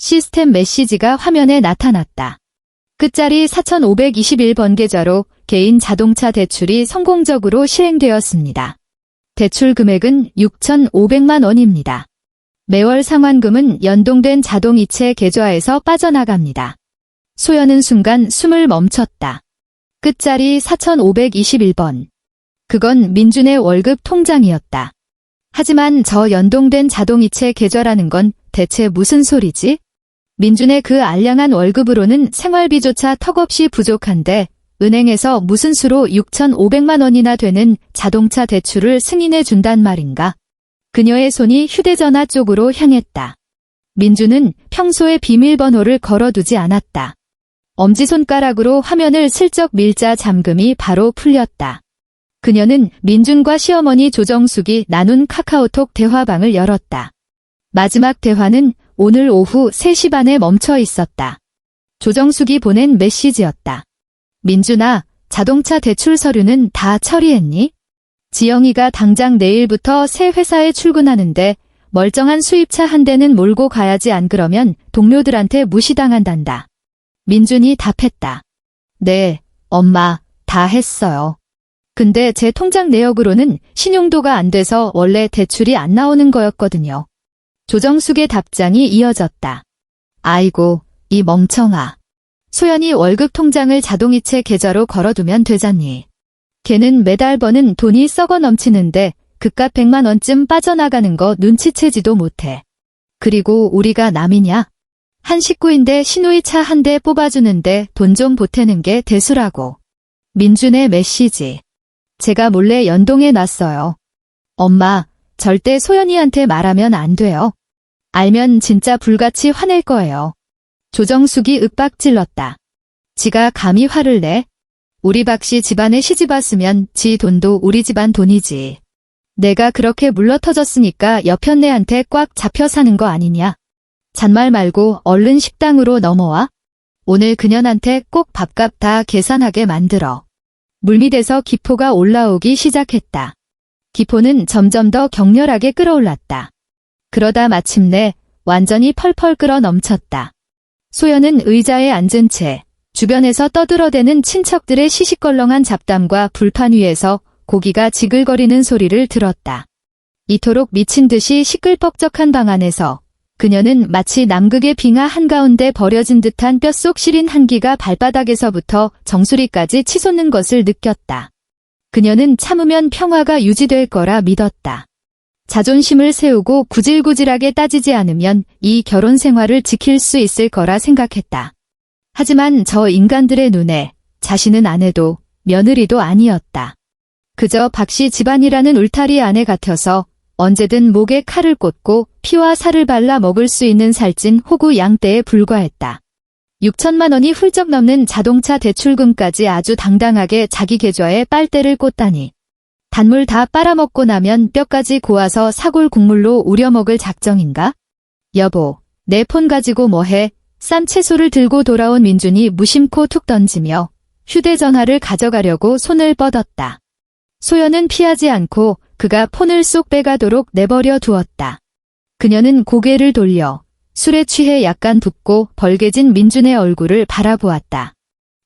시스템 메시지가 화면에 나타났다. 끝자리 4521번 계좌로 개인 자동차 대출이 성공적으로 실행되었습니다. 대출 금액은 6,500만 원입니다. 매월 상환금은 연동된 자동이체 계좌에서 빠져나갑니다. 소연은 순간 숨을 멈췄다. 끝자리 4521번. 그건 민준의 월급 통장이었다. 하지만 저 연동된 자동이체 계좌라는 건 대체 무슨 소리지? 민준의 그 알량한 월급으로는 생활비조차 턱없이 부족한데 은행에서 무슨 수로 6,500만 원이나 되는 자동차 대출을 승인해 준단 말인가? 그녀의 손이 휴대전화 쪽으로 향했다. 민준은 평소에 비밀번호를 걸어두지 않았다. 엄지손가락으로 화면을 슬쩍 밀자 잠금이 바로 풀렸다. 그녀는 민준과 시어머니 조정숙이 나눈 카카오톡 대화방을 열었다. 마지막 대화는 오늘 오후 3시 반에 멈춰 있었다. 조정숙이 보낸 메시지였다. 민준아, 자동차 대출 서류는 다 처리했니? 지영이가 당장 내일부터 새 회사에 출근하는데 멀쩡한 수입차 한 대는 몰고 가야지 안 그러면 동료들한테 무시당한단다. 민준이 답했다. 네, 엄마, 다 했어요. 근데 제 통장 내역으로는 신용도가 안 돼서 원래 대출이 안 나오는 거였거든요. 조정숙의 답장이 이어졌다. 아이고, 이 멍청아. 소연이 월급 통장을 자동이체 계좌로 걸어두면 되잖니. 걔는 매달 버는 돈이 썩어 넘치는데 그깟 100만 원쯤 빠져나가는 거 눈치채지도 못해. 그리고 우리가 남이냐? 한 식구인데 시누이차 한 대 뽑아주는데 돈 좀 보태는 게 대수라고. 민준의 메시지. 제가 몰래 연동해 놨어요. 엄마, 절대 소연이한테 말하면 안 돼요. 알면 진짜 불같이 화낼 거예요. 조정숙이 윽박질렀다. 지가 감히 화를 내? 우리 박씨 집안에 시집 왔으면 지 돈도 우리 집안 돈이지. 내가 그렇게 물러터졌으니까 여편네한테 꽉 잡혀 사는 거 아니냐? 잔말 말고 얼른 식당으로 넘어와. 오늘 그년한테 꼭 밥값 다 계산하게 만들어. 물밑에서 기포가 올라오기 시작했다. 기포는 점점 더 격렬하게 끓어올랐다. 그러다 마침내 완전히 펄펄 끓어 넘쳤다. 소연은 의자에 앉은 채 주변에서 떠들어대는 친척들의 시시껄렁한 잡담과 불판 위에서 고기가 지글거리는 소리를 들었다. 이토록 미친 듯이 시끌벅적한 방 안에서 그녀는 마치 남극의 빙하 한가운데 버려진 듯한 뼛속 시린 한기가 발바닥에서부터 정수리까지 치솟는 것을 느꼈다. 그녀는 참으면 평화가 유지될 거라 믿었다. 자존심을 세우고 구질구질하게 따지지 않으면 이 결혼 생활을 지킬 수 있을 거라 생각했다. 하지만 저 인간들의 눈에 자신은 아내도 며느리도 아니었다. 그저 박씨 집안이라는 울타리 안에 갇혀서 언제든 목에 칼을 꽂고 피와 살을 발라 먹을 수 있는 살찐 호구 양떼에 불과했다. 6천만 원이 훌쩍 넘는 자동차 대출금까지 아주 당당하게 자기 계좌에 빨대를 꽂다니. 단물 다 빨아먹고 나면 뼈까지 고아서 사골 국물로 우려 먹을 작정인가? 여보, 내 폰 가지고 뭐해? 쌈 채소를 들고 돌아온 민준이 무심코 툭 던지며 휴대전화를 가져가려고 손을 뻗었다. 소연은 피하지 않고 그가 폰을 쏙 빼가도록 내버려 두었다. 그녀는 고개를 돌려 술에 취해 약간 붓고 벌개진 민준의 얼굴을 바라보았다.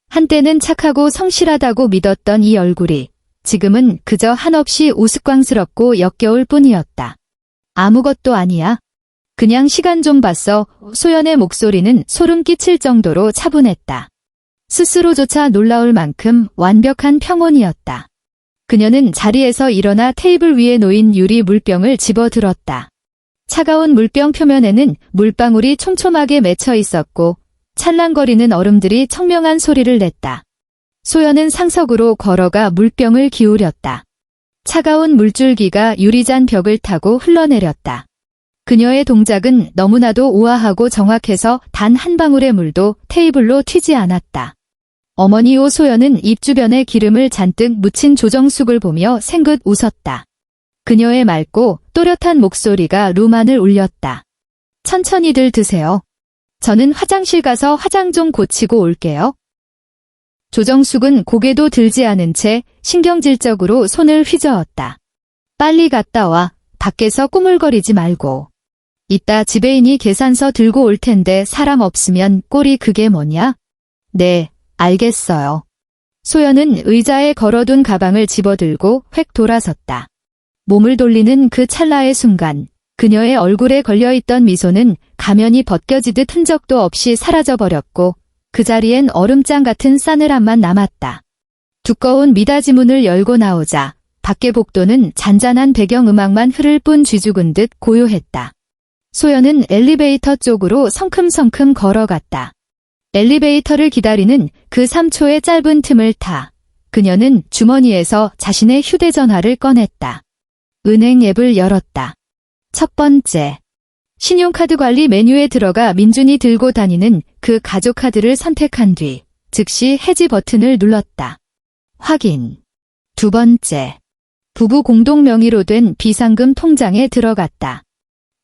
한때는 착하고 성실하다고 믿었던 이 얼굴이 지금은 그저 한없이 우스꽝스럽고 역겨울 뿐이었다. 아무것도 아니야. 그냥 시간 좀 봤어. 소연의 목소리는 소름 끼칠 정도로 차분했다. 스스로조차 놀라울 만큼 완벽한 평온이었다. 그녀는 자리에서 일어나 테이블 위에 놓인 유리 물병을 집어들었다. 차가운 물병 표면에는 물방울이 촘촘하게 맺혀 있었고 찰랑거리는 얼음들이 청명한 소리를 냈다. 소연은 상석으로 걸어가 물병을 기울였다. 차가운 물줄기가 유리잔 벽을 타고 흘러내렸다. 그녀의 동작은 너무나도 우아하고 정확해서 단 한 방울의 물도 테이블로 튀지 않았다. 어머니오 소연은 입 주변에 기름을 잔뜩 묻힌 조정숙을 보며 생긋 웃었다. 그녀의 맑고 또렷한 목소리가 루만을 울렸다. 천천히들 드세요. 저는 화장실 가서 화장 좀 고치고 올게요. 조정숙은 고개도 들지 않은 채 신경질적으로 손을 휘저었다. 빨리 갔다 와. 밖에서 꾸물거리지 말고. 이따 지배인이 계산서 들고 올 텐데 사람 없으면 꼴이 그게 뭐냐? 네, 알겠어요. 소연은 의자에 걸어둔 가방을 집어들고 획 돌아섰다. 몸을 돌리는 그 찰나의 순간 그녀의 얼굴에 걸려있던 미소는 가면이 벗겨지듯 흔적도 없이 사라져버렸고 그 자리엔 얼음장 같은 싸늘함만 남았다. 두꺼운 미닫이 문을 열고 나오자 밖의 복도는 잔잔한 배경음악만 흐를 뿐 쥐죽은 듯 고요했다. 소연은 엘리베이터 쪽으로 성큼성큼 걸어갔다. 엘리베이터를 기다리는 그 3초의 짧은 틈을 타 그녀는 주머니에서 자신의 휴대전화를 꺼냈다. 은행 앱을 열었다. 첫 번째, 신용카드 관리 메뉴에 들어가 민준이 들고 다니는 그 가족카드를 선택한 뒤 즉시 해지 버튼을 눌렀다. 확인. 두 번째, 부부 공동 명의로 된 비상금 통장에 들어갔다.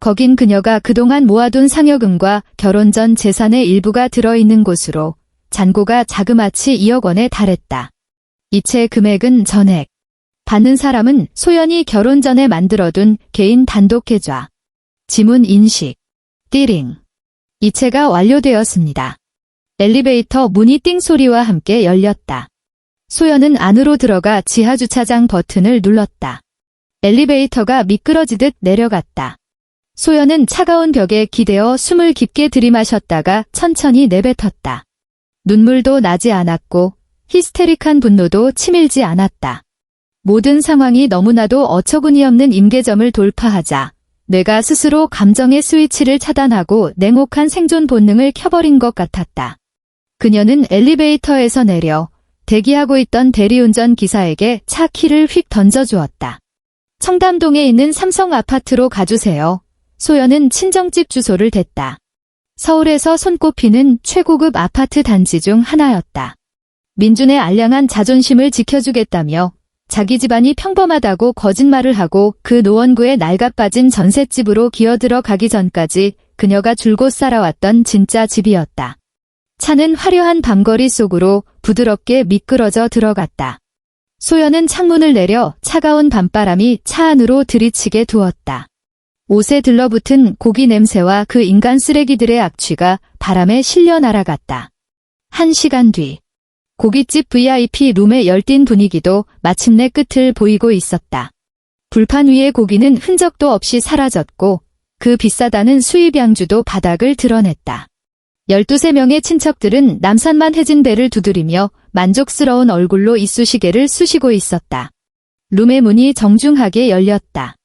거긴 그녀가 그동안 모아둔 상여금과 결혼 전 재산의 일부가 들어있는 곳으로 잔고가 자그마치 2억 원에 달했다. 이체 금액은 전액. 받는 사람은 소연이 결혼 전에 만들어둔 개인 단독 계좌. 지문 인식. 띠링. 이체가 완료되었습니다. 엘리베이터 문이 띵 소리와 함께 열렸다. 소연은 안으로 들어가 지하주차장 버튼을 눌렀다. 엘리베이터가 미끄러지듯 내려갔다. 소연은 차가운 벽에 기대어 숨을 깊게 들이마셨다가 천천히 내뱉었다. 눈물도 나지 않았고 히스테릭한 분노도 치밀지 않았다. 모든 상황이 너무나도 어처구니 없는 임계점을 돌파하자 뇌가 스스로 감정의 스위치를 차단하고 냉혹한 생존 본능을 켜버린 것 같았다. 그녀는 엘리베이터에서 내려 대기하고 있던 대리운전 기사에게 차 키를 휙 던져주었다. 청담동에 있는 삼성 아파트로 가주세요. 소연은 친정집 주소를 댔다. 서울에서 손꼽히는 최고급 아파트 단지 중 하나였다. 민준의 알량한 자존심을 지켜주겠다며 자기 집안이 평범하다고 거짓말을 하고 그 노원구에 낡아빠진 전셋집으로 기어들어 가기 전까지 그녀가 줄곧 살아왔던 진짜 집이었다. 차는 화려한 밤거리 속으로 부드럽게 미끄러져 들어갔다. 소연은 창문을 내려 차가운 밤바람이 차 안으로 들이치게 두었다. 옷에 들러붙은 고기 냄새와 그 인간 쓰레기들의 악취가 바람에 실려 날아갔다. 1시간 뒤, 고깃집 VIP 룸의 열띤 분위기도 마침내 끝을 보이고 있었다. 불판 위의 고기는 흔적도 없이 사라졌고 그 비싸다는 수입 양주도 바닥을 드러냈다. 12~13명의 친척들은 남산만 해진 배를 두드리며 만족스러운 얼굴로 이쑤시개를 쑤시고 있었다. 룸의 문이 정중하게 열렸다.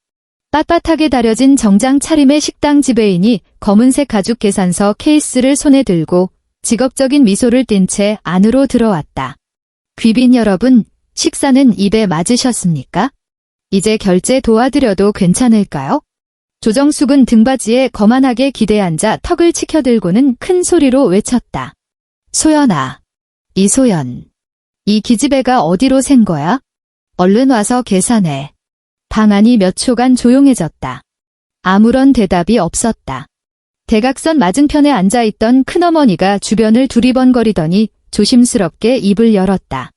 빳빳하게 다려진 정장 차림의 식당 지배인이 검은색 가죽 계산서 케이스를 손에 들고 직업적인 미소를 띤 채 안으로 들어왔다. 귀빈 여러분, 식사는 입에 맞으셨습니까? 이제 결제 도와드려도 괜찮을까요? 조정숙은 등받이에 거만하게 기대앉아 턱을 치켜들고는 큰 소리로 외쳤다. 소연아, 이소연. 이 기집애가 어디로 샌 거야? 얼른 와서 계산해. 방 안이 몇 초간 조용해졌다. 아무런 대답이 없었다. 대각선 맞은편에 앉아있던 큰어머니가 주변을 두리번거리더니 조심스럽게 입을 열었다.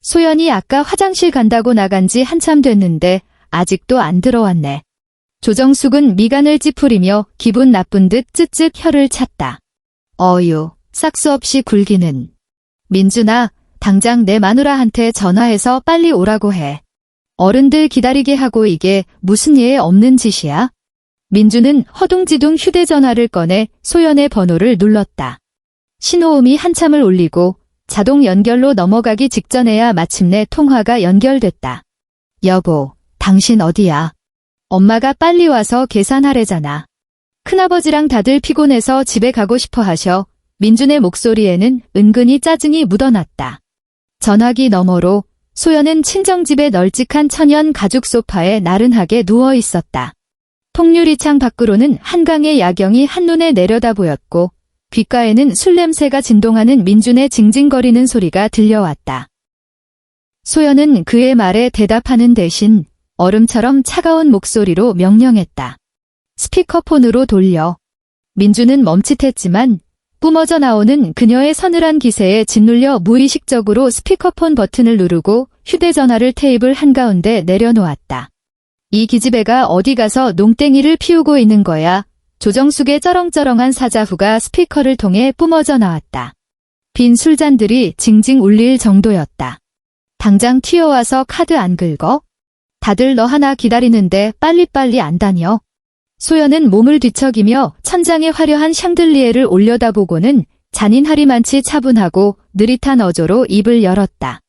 소연이 아까 화장실 간다고 나간 지 한참 됐는데 아직도 안 들어왔네. 조정숙은 미간을 찌푸리며 기분 나쁜 듯 쯧쯧 혀를 찼다. 어휴, 싹수 없이 굴기는. 민준아, 당장 내 마누라한테 전화해서 빨리 오라고 해. 어른들 기다리게 하고 이게 무슨 예에 없는 짓이야? 민준은 허둥지둥 휴대전화를 꺼내 소연의 번호를 눌렀다. 신호음이 한참을 울리고 자동 연결로 넘어가기 직전에야 마침내 통화가 연결됐다. 여보, 당신 어디야? 엄마가 빨리 와서 계산하래잖아. 큰아버지랑 다들 피곤해서 집에 가고 싶어 하셔. 민준의 목소리에는 은근히 짜증이 묻어났다. 전화기 너머로 소연은 친정집의 널찍한 천연 가죽 소파에 나른하게 누워 있었다. 통유리창 밖으로는 한강의 야경이 한눈에 내려다 보였고 귓가에는 술 냄새가 진동하는 민준의 징징거리는 소리가 들려왔다. 소연은 그의 말에 대답하는 대신 얼음처럼 차가운 목소리로 명령했다. 스피커폰으로 돌려. 민준은 멈칫했지만 뿜어져 나오는 그녀의 서늘한 기세에 짓눌려 무의식적으로 스피커폰 버튼을 누르고 휴대전화를 테이블 한가운데 내려놓았다. 이 기집애가 어디 가서 농땡이를 피우고 있는 거야. 조정숙의 쩌렁쩌렁한 사자후가 스피커를 통해 뿜어져 나왔다. 빈 술잔들이 징징 울릴 정도였다. 당장 튀어와서 카드 안 긁어? 다들 너 하나 기다리는데 빨리빨리 안 다녀. 소연은 몸을 뒤척이며 천장에 화려한 샹들리에를 올려다보고는 잔인하리만치 차분하고 느릿한 어조로 입을 열었다.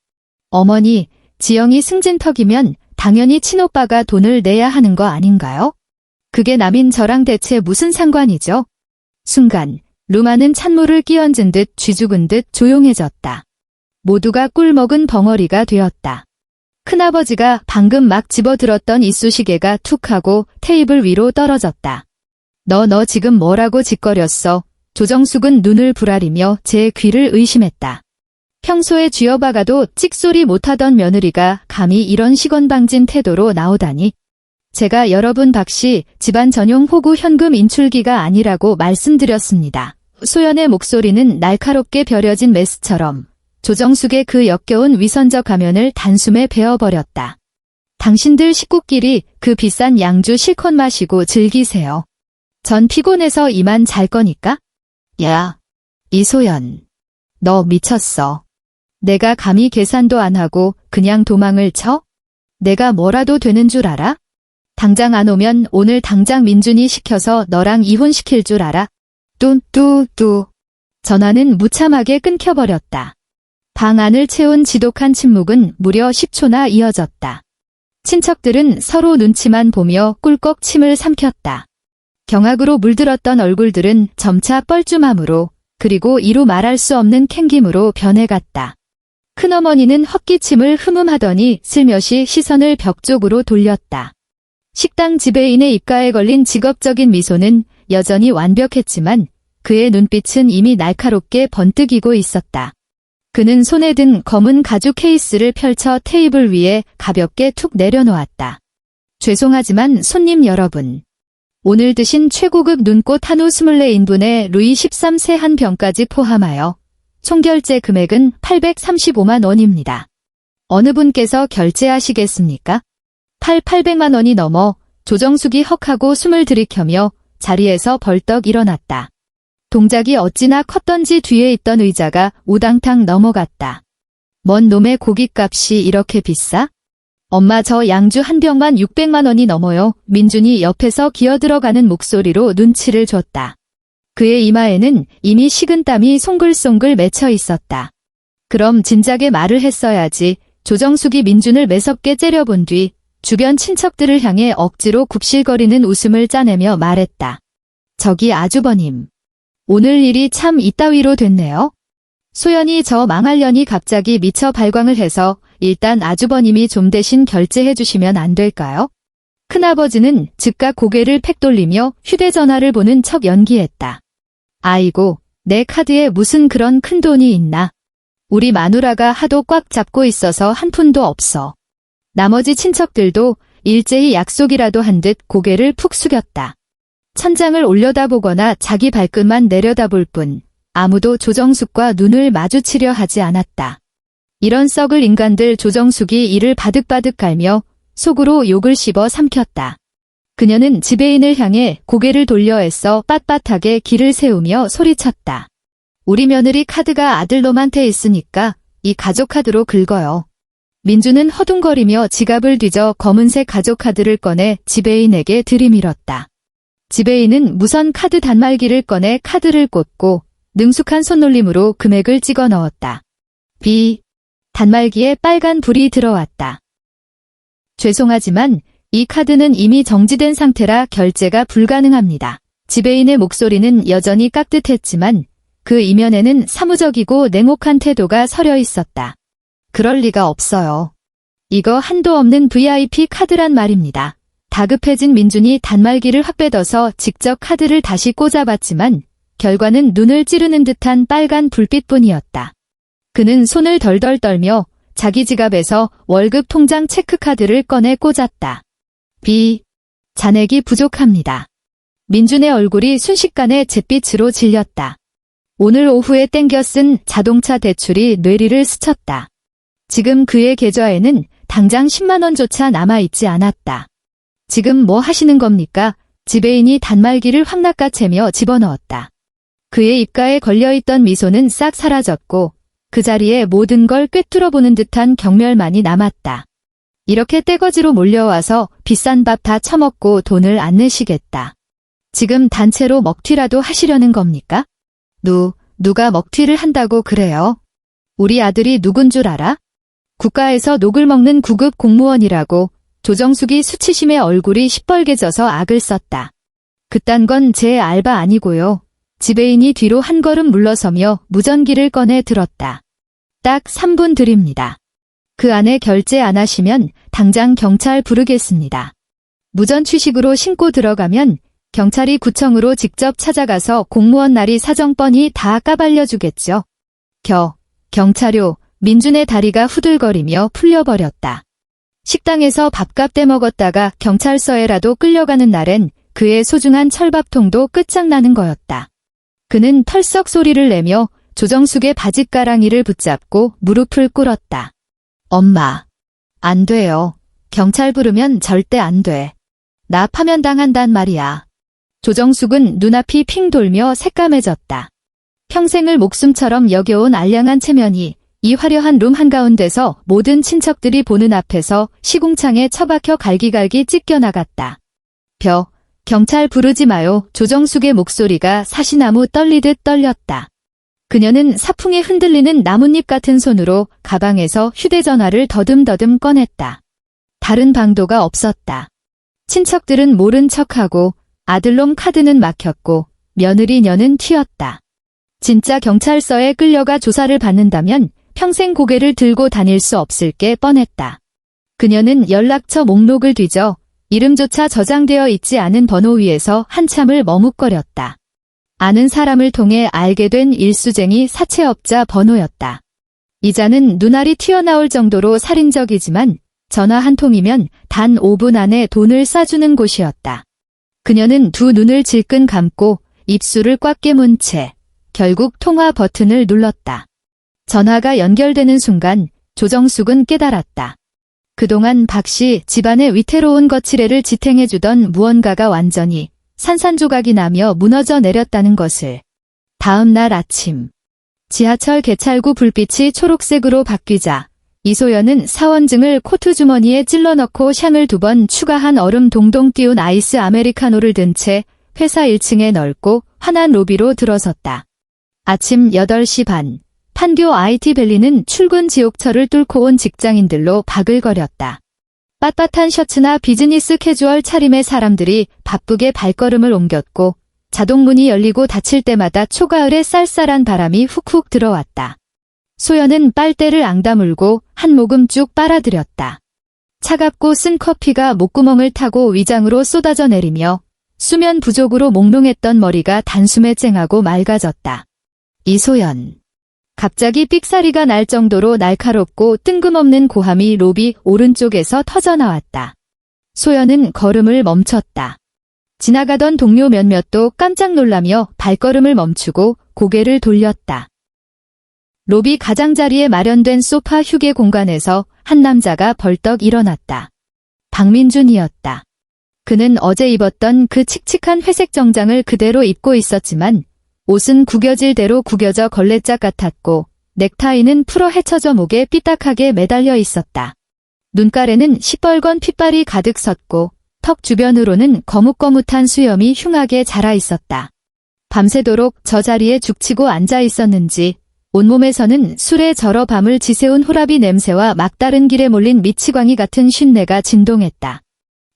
어머니, 지영이 승진턱이면 당연히 친오빠가 돈을 내야 하는 거 아닌가요? 그게 남인 저랑 대체 무슨 상관이죠? 순간 루마는 찬물을 끼얹은 듯 쥐죽은 듯 조용해졌다. 모두가 꿀먹은 벙어리가 되었다. 큰아버지가 방금 막 집어들었던 이쑤시개가 툭 하고 테이블 위로 떨어졌다. 너 지금 뭐라고 짓거렸어? 조정숙은 눈을 부라리며 제 귀를 의심했다. 평소에 쥐어박아도 찍소리 못하던 며느리가 감히 이런 시건방진 태도로 나오다니. 제가 여러분 박씨 집안 전용 호구 현금 인출기가 아니라고 말씀드렸습니다. 소연의 목소리는 날카롭게 벼려진 메스처럼 조정숙의 그 역겨운 위선적 가면을 단숨에 베어버렸다. 당신들 식구끼리 그 비싼 양주 실컷 마시고 즐기세요. 전 피곤해서 이만 잘 거니까? 야, 이소연. 너 미쳤어. 내가 감히 계산도 안 하고 그냥 도망을 쳐? 내가 뭐라도 되는 줄 알아? 당장 안 오면 오늘 당장 민준이 시켜서 너랑 이혼시킬 줄 알아? 뚜. 전화는 무참하게 끊겨버렸다. 방 안을 채운 지독한 침묵은 무려 10초나 이어졌다. 친척들은 서로 눈치만 보며 꿀꺽 침을 삼켰다. 경악으로 물들었던 얼굴들은 점차 뻘쭘함으로 그리고 이루 말할 수 없는 캥김으로 변해갔다. 큰어머니는 헛기침을 흠음하더니 슬며시 시선을 벽 쪽으로 돌렸다. 식당 지배인의 입가에 걸린 직업적인 미소는 여전히 완벽했지만 그의 눈빛은 이미 날카롭게 번뜩이고 있었다. 그는 손에 든 검은 가죽 케이스를 펼쳐 테이블 위에 가볍게 툭 내려놓았다. 죄송하지만 손님 여러분. 오늘 드신 최고급 눈꽃 한우 24인분에 루이 13세 한 병까지 포함하여 총결제 금액은 835만 원입니다. 어느 분께서 결제하시겠습니까? 800만 원이 넘어 조정숙이 헉하고 숨을 들이켜며 자리에서 벌떡 일어났다. 동작이 어찌나 컸던지 뒤에 있던 의자가 우당탕 넘어갔다. 뭔 놈의 고깃값이 이렇게 비싸? 엄마 저 양주 한 병만 600만 원이 넘어요. 민준이 옆에서 기어들어가는 목소리로 눈치를 줬다. 그의 이마에는 이미 식은땀이 송글송글 맺혀 있었다. 그럼 진작에 말을 했어야지. 조정숙이 민준을 매섭게 째려본 뒤 주변 친척들을 향해 억지로 굽실거리는 웃음을 짜내며 말했다. 저기 아주버님. 오늘 일이 참 이따위로 됐네요. 소연이 저 망할년이 갑자기 미처 발광을 해서 일단 아주버님이 좀 대신 결제해 주시면 안 될까요? 큰아버지는 즉각 고개를 팩 돌리며 휴대전화를 보는 척 연기했다. 아이고, 내 카드에 무슨 그런 큰 돈이 있나. 우리 마누라가 하도 꽉 잡고 있어서 한 푼도 없어. 나머지 친척들도 일제히 약속이라도 한 듯 고개를 푹 숙였다. 천장을 올려다보거나 자기 발끝만 내려다볼 뿐 아무도 조정숙과 눈을 마주치려 하지 않았다. 이런 썩을 인간들. 조정숙이 이를 바득바득 갈며 속으로 욕을 씹어 삼켰다. 그녀는 지배인을 향해 고개를 돌려 애써 빳빳하게 길을 세우며 소리쳤다. 우리 며느리 카드가 아들놈한테 있으니까 이 가족카드로 긁어요. 민주는 허둥거리며 지갑을 뒤져 검은색 가족카드를 꺼내 지배인에게 들이밀었다. 지배인은 무선 카드 단말기를 꺼내 카드를 꽂고 능숙한 손놀림으로 금액을 찍어 넣었다. 단말기에 빨간 불이 들어왔다. 죄송하지만 이 카드는 이미 정지된 상태라 결제가 불가능합니다. 지배인의 목소리는 여전히 깍듯했지만 그 이면에는 사무적이고 냉혹한 태도가 서려 있었다. 그럴 리가 없어요. 이거 한도 없는 VIP 카드란 말입니다. 다급해진 민준이 단말기를 확 빼둬서 직접 카드를 다시 꽂아봤지만 결과는 눈을 찌르는 듯한 빨간 불빛뿐이었다. 그는 손을 덜덜 떨며 자기 지갑에서 월급 통장 체크카드를 꺼내 꽂았다. 잔액이 부족합니다. 민준의 얼굴이 순식간에 잿빛으로 질렸다. 오늘 오후에 땡겨 쓴 자동차 대출이 뇌리를 스쳤다. 지금 그의 계좌에는 당장 10만 원조차 남아있지 않았다. 지금 뭐 하시는 겁니까? 지배인이 단말기를 확 낚아채며 집어넣었다. 그의 입가에 걸려있던 미소는 싹 사라졌고 그 자리에 모든 걸 꿰뚫어보는 듯한 경멸만이 남았다. 이렇게 떼거지로 몰려와서 비싼 밥 다 처먹고 돈을 안 내시겠다. 지금 단체로 먹튀라도 하시려는 겁니까? 누가 먹튀를 한다고 그래요? 우리 아들이 누군 줄 알아? 국가에서 녹을 먹는 구급 공무원이라고. 조정숙이 수치심에 얼굴이 시뻘개져서 악을 썼다. 그딴 건 제 알바 아니고요. 지배인이 뒤로 한 걸음 물러서며 무전기를 꺼내 들었다. 딱 3분 드립니다. 그 안에 결제 안 하시면 당장 경찰 부르겠습니다. 무전 취식으로 신고 들어가면 경찰이 구청으로 직접 찾아가서 공무원 날이 사정 뻔히 다 까발려주겠죠. 경찰요. 민준의 다리가 후들거리며 풀려버렸다. 식당에서 밥값 떼먹었다가 경찰서에라도 끌려가는 날엔 그의 소중한 철밥통도 끝장나는 거였다. 그는 털썩 소리를 내며 조정숙의 바짓가랑이를 붙잡고 무릎을 꿇었다. 엄마, 안 돼요. 경찰 부르면 절대 안 돼. 나 파면당한단 말이야. 조정숙은 눈앞이 핑 돌며 새까매졌다. 평생을 목숨처럼 여겨온 알량한 체면이 이 화려한 룸 한가운데서 모든 친척들이 보는 앞에서 시궁창에 처박혀 갈기갈기 찢겨나갔다. 경찰 부르지 마요. 조정숙의 목소리가 사시나무 떨리듯 떨렸다. 그녀는 사풍에 흔들리는 나뭇잎 같은 손으로 가방에서 휴대전화를 더듬더듬 꺼냈다. 다른 방도가 없었다. 친척들은 모른 척하고 아들놈 카드는 막혔고 며느리녀는 튀었다. 진짜 경찰서에 끌려가 조사를 받는다면 평생 고개를 들고 다닐 수 없을 게 뻔했다. 그녀는 연락처 목록을 뒤져 이름조차 저장되어 있지 않은 번호 위에서 한참을 머뭇거렸다. 아는 사람을 통해 알게 된 일수쟁이 사채업자 번호였다. 이자는 눈알이 튀어나올 정도로 살인적이지만 전화 한 통이면 단 5분 안에 돈을 싸주는 곳이었다. 그녀는 두 눈을 질끈 감고 입술을 꽉 깨문 채 결국 통화 버튼을 눌렀다. 전화가 연결되는 순간 조정숙은 깨달았다. 그동안 박씨 집안의 위태로운 거칠애를 지탱해주던 무언가가 완전히 산산조각이 나며 무너져 내렸다는 것을. 다음 날 아침 지하철 개찰구 불빛이 초록색으로 바뀌자 이소연은 사원증을 코트 주머니에 찔러넣고 샹을 2번 추가한 얼음 동동 띄운 아이스 아메리카노를 든 채 회사 1층의 넓고 환한 로비로 들어섰다. 아침 8시 반 판교 IT밸리는 출근 지옥철을 뚫고 온 직장인들로 바글거렸다. 빳빳한 셔츠나 비즈니스 캐주얼 차림의 사람들이 바쁘게 발걸음을 옮겼고 자동문이 열리고 닫힐 때마다 초가을의 쌀쌀한 바람이 훅훅 들어왔다. 소연은 빨대를 앙다물고 한 모금 쭉 빨아들였다. 차갑고 쓴 커피가 목구멍을 타고 위장으로 쏟아져 내리며 수면 부족으로 몽롱했던 머리가 단숨에 쨍하고 맑아졌다. 이소연. 갑자기 삑사리가 날 정도로 날카롭고 뜬금없는 고함이 로비 오른쪽에서 터져나왔다. 소연은 걸음을 멈췄다. 지나가던 동료 몇몇도 깜짝 놀라며 발걸음을 멈추고 고개를 돌렸다. 로비 가장자리에 마련된 소파 휴게 공간에서 한 남자가 벌떡 일어났다. 박민준이었다. 그는 어제 입었던 그 칙칙한 회색 정장을 그대로 입고 있었지만 옷은 구겨질 대로 구겨져 걸레짝 같았고 넥타이는 풀어 헤쳐져 목에 삐딱하게 매달려 있었다. 눈가에는 시뻘건 핏발이 가득 섰고 턱 주변으로는 거뭇거뭇한 수염이 흉하게 자라 있었다. 밤새도록 저 자리에 죽치고 앉아 있었는지 온몸에서는 술에 절어 밤을 지새운 호라비 냄새와 막다른 길에 몰린 미치광이 같은 쉰내가 진동했다.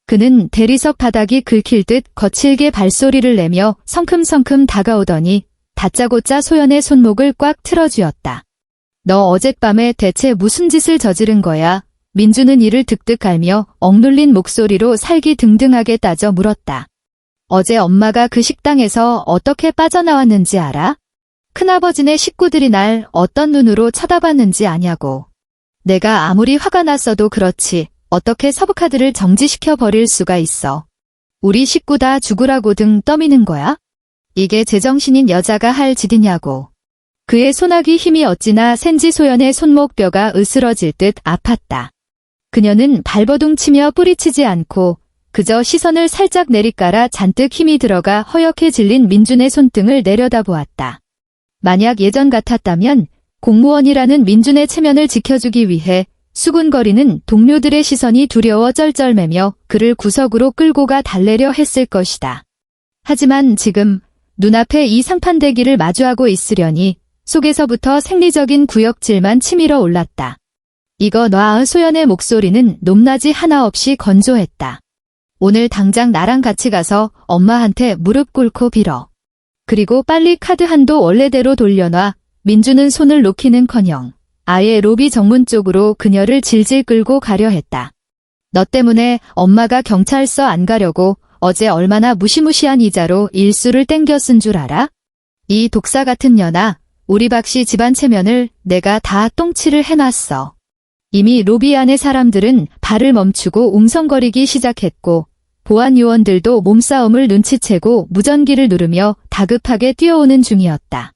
그는 대리석 바닥이 긁힐 듯 거칠게 발소리를 내며 성큼성큼 다가오더니 다짜고짜 소연의 손목을 꽉 틀어쥐었다. 너 어젯밤에 대체 무슨 짓을 저지른 거야? 민주는 이를 득득 갈며 억눌린 목소리로 살기등등하게 따져 물었다. 어제 엄마가 그 식당에서 어떻게 빠져나왔는지 알아? 큰아버지네 식구들이 날 어떤 눈으로 쳐다봤는지 아냐고. 내가 아무리 화가 났어도 그렇지 어떻게 서브카드를 정지시켜 버릴 수가 있어. 우리 식구 다 죽으라고 등 떠미는 거야? 이게 제정신인 여자가 할 짓이냐고. 그의 소나기 힘이 어찌나 센지 소연의 손목뼈가 으스러질 듯 아팠다. 그녀는 발버둥치며 뿌리치지 않고 그저 시선을 살짝 내리깔아 잔뜩 힘이 들어가 허옇게 질린 민준의 손등을 내려다보았다. 만약 예전 같았다면 공무원이라는 민준의 체면을 지켜주기 위해 수군거리는 동료들의 시선이 두려워 쩔쩔매며 그를 구석으로 끌고 가 달래려 했을 것이다. 하지만 지금 눈앞에 이 상판대기를 마주하고 있으려니 속에서부터 생리적인 구역질만 치밀어 올랐다. 이거 놔. 소연의 목소리는 높낮이 하나 없이 건조했다. 오늘 당장 나랑 같이 가서 엄마한테 무릎 꿇고 빌어. 그리고 빨리 카드 한도 원래대로 돌려놔. 민주는 손을 놓기는커녕 아예 로비 정문 쪽으로 그녀를 질질 끌고 가려 했다. 너 때문에 엄마가 경찰서 안 가려고 어제 얼마나 무시무시한 이자로 일수를 땡겨 쓴 줄 알아? 이 독사 같은 년아, 우리 박씨 집안 체면을 내가 다 똥칠을 해놨어. 이미 로비 안의 사람들은 발을 멈추고 웅성거리기 시작했고 보안 요원들도 몸싸움을 눈치채고 무전기를 누르며 다급하게 뛰어오는 중이었다.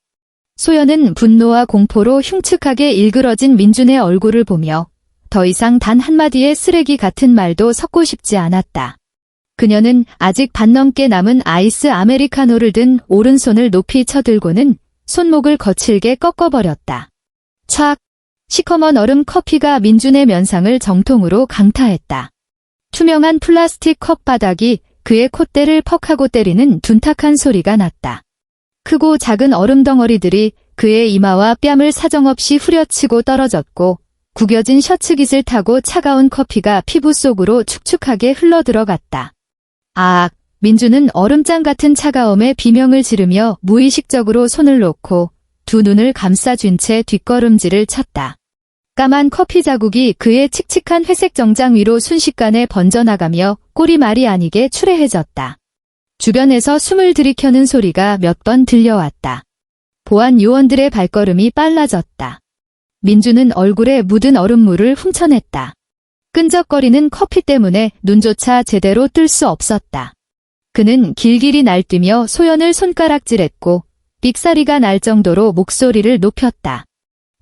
소연은 분노와 공포로 흉측하게 일그러진 민준의 얼굴을 보며 더 이상 단 한마디의 쓰레기 같은 말도 섞고 싶지 않았다. 그녀는 아직 반 넘게 남은 아이스 아메리카노를 든 오른손을 높이 쳐들고는 손목을 거칠게 꺾어버렸다. 촥! 시커먼 얼음 커피가 민준의 면상을 정통으로 강타했다. 투명한 플라스틱 컵 바닥이 그의 콧대를 퍽 하고 때리는 둔탁한 소리가 났다. 크고 작은 얼음 덩어리들이 그의 이마와 뺨을 사정없이 후려치고 떨어졌고 구겨진 셔츠깃을 타고 차가운 커피가 피부 속으로 축축하게 흘러들어갔다. 아악! 민주는 얼음장 같은 차가움에 비명을 지르며 무의식적으로 손을 놓고 두 눈을 감싸쥔 채 뒷걸음질을 쳤다. 까만 커피 자국이 그의 칙칙한 회색 정장 위로 순식간에 번져나가며 꼴이 말이 아니게 추레해졌다. 주변에서 숨을 들이켜는 소리가 몇 번 들려왔다. 보안 요원들의 발걸음이 빨라졌다. 민주는 얼굴에 묻은 얼음물을 훔쳐냈다. 끈적거리는 커피 때문에 눈조차 제대로 뜰 수 없었다. 그는 길길이 날뛰며 소연을 손가락질했고 삑사리가 날 정도로 목소리를 높였다.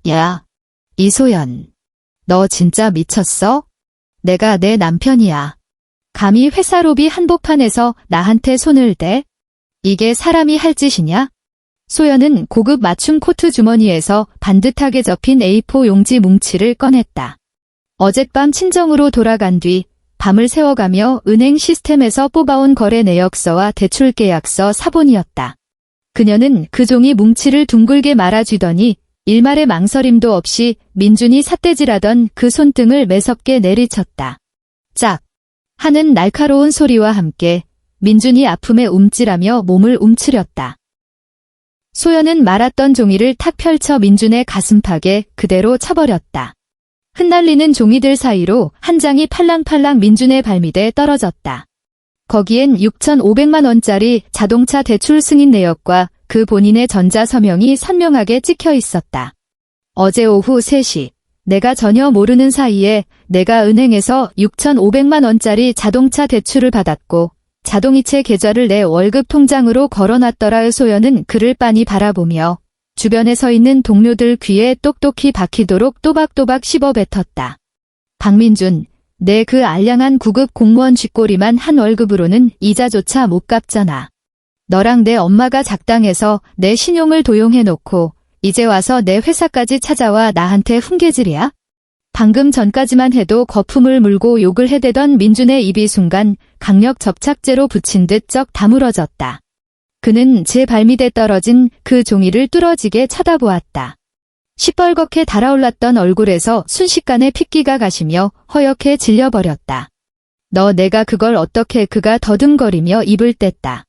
야, 이소연, 너 진짜 미쳤어? 내가 내 남편이야. 감히 회사 로비 한복판에서 나한테 손을 대? 이게 사람이 할 짓이냐? 소연은 고급 맞춤 코트 주머니에서 반듯하게 접힌 A4 용지 뭉치를 꺼냈다. 어젯밤 친정으로 돌아간 뒤 밤을 새워가며 은행 시스템에서 뽑아온 거래 내역서와 대출 계약서 사본이었다. 그녀는 그 종이 뭉치를 둥글게 말아쥐더니 일말의 망설임도 없이 민준이 삿대질하던 그 손등을 매섭게 내리쳤다. 짝! 하는 날카로운 소리와 함께 민준이 아픔에 움찔하며 몸을 움츠렸다. 소연은 말았던 종이를 탁 펼쳐 민준의 가슴팍에 그대로 쳐버렸다. 흩날리는 종이들 사이로 한 장이 팔랑팔랑 민준의 발밑에 떨어졌다. 거기엔 6,500만 원짜리 자동차 대출 승인 내역과 그 본인의 전자서명이 선명하게 찍혀 있었다. 어제 오후 3시, 내가 전혀 모르는 사이에 내가 은행에서 6,500만 원짜리 자동차 대출을 받았고 자동이체 계좌를 내 월급 통장으로 걸어놨더라. 소연은 그를 빤히 바라보며 주변에 서 있는 동료들 귀에 똑똑히 박히도록 또박또박 씹어뱉었다. 박민준, 내 그 알량한 구급 공무원 쥐꼬리만 한 월급으로는 이자조차 못 갚잖아. 너랑 내 엄마가 작당해서 내 신용을 도용해놓고 이제 와서 내 회사까지 찾아와 나한테 훈계질이야? 방금 전까지만 해도 거품을 물고 욕을 해대던 민준의 입이 순간 강력 접착제로 붙인 듯 쩍 다물어졌다. 그는 제 발밑에 떨어진 그 종이를 뚫어지게 쳐다보았다. 시뻘겋게 달아올랐던 얼굴에서 순식간에 핏기가 가시며 허옇게 질려버렸다. 너 내가 그걸 어떻게? 그가 더듬거리며 입을 뗐다.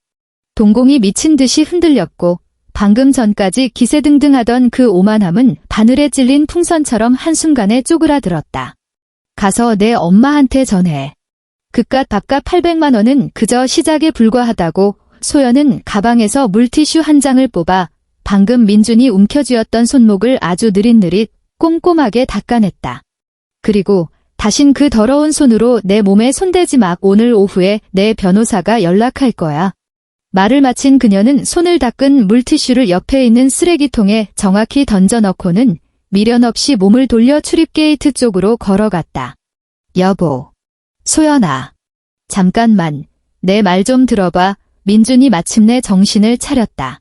동공이 미친 듯이 흔들렸고 방금 전까지 기세등등하던 그 오만함은 바늘에 찔린 풍선처럼 한순간에 쪼그라들었다. 가서 내 엄마한테 전해. 그깟 밥값 800만 원은 그저 시작에 불과하다고. 소연은 가방에서 물티슈 한 장을 뽑아 방금 민준이 움켜쥐었던 손목을 아주 느릿느릿 꼼꼼하게 닦아냈다. 그리고 다신 그 더러운 손으로 내 몸에 손대지 마. 오늘 오후에 내 변호사가 연락할 거야. 말을 마친 그녀는 손을 닦은 물티슈를 옆에 있는 쓰레기통에 정확히 던져넣고는 미련 없이 몸을 돌려 출입 게이트 쪽으로 걸어갔다. 여보, 소연아, 잠깐만, 내 말 좀 들어봐. 민준이 마침내 정신을 차렸다.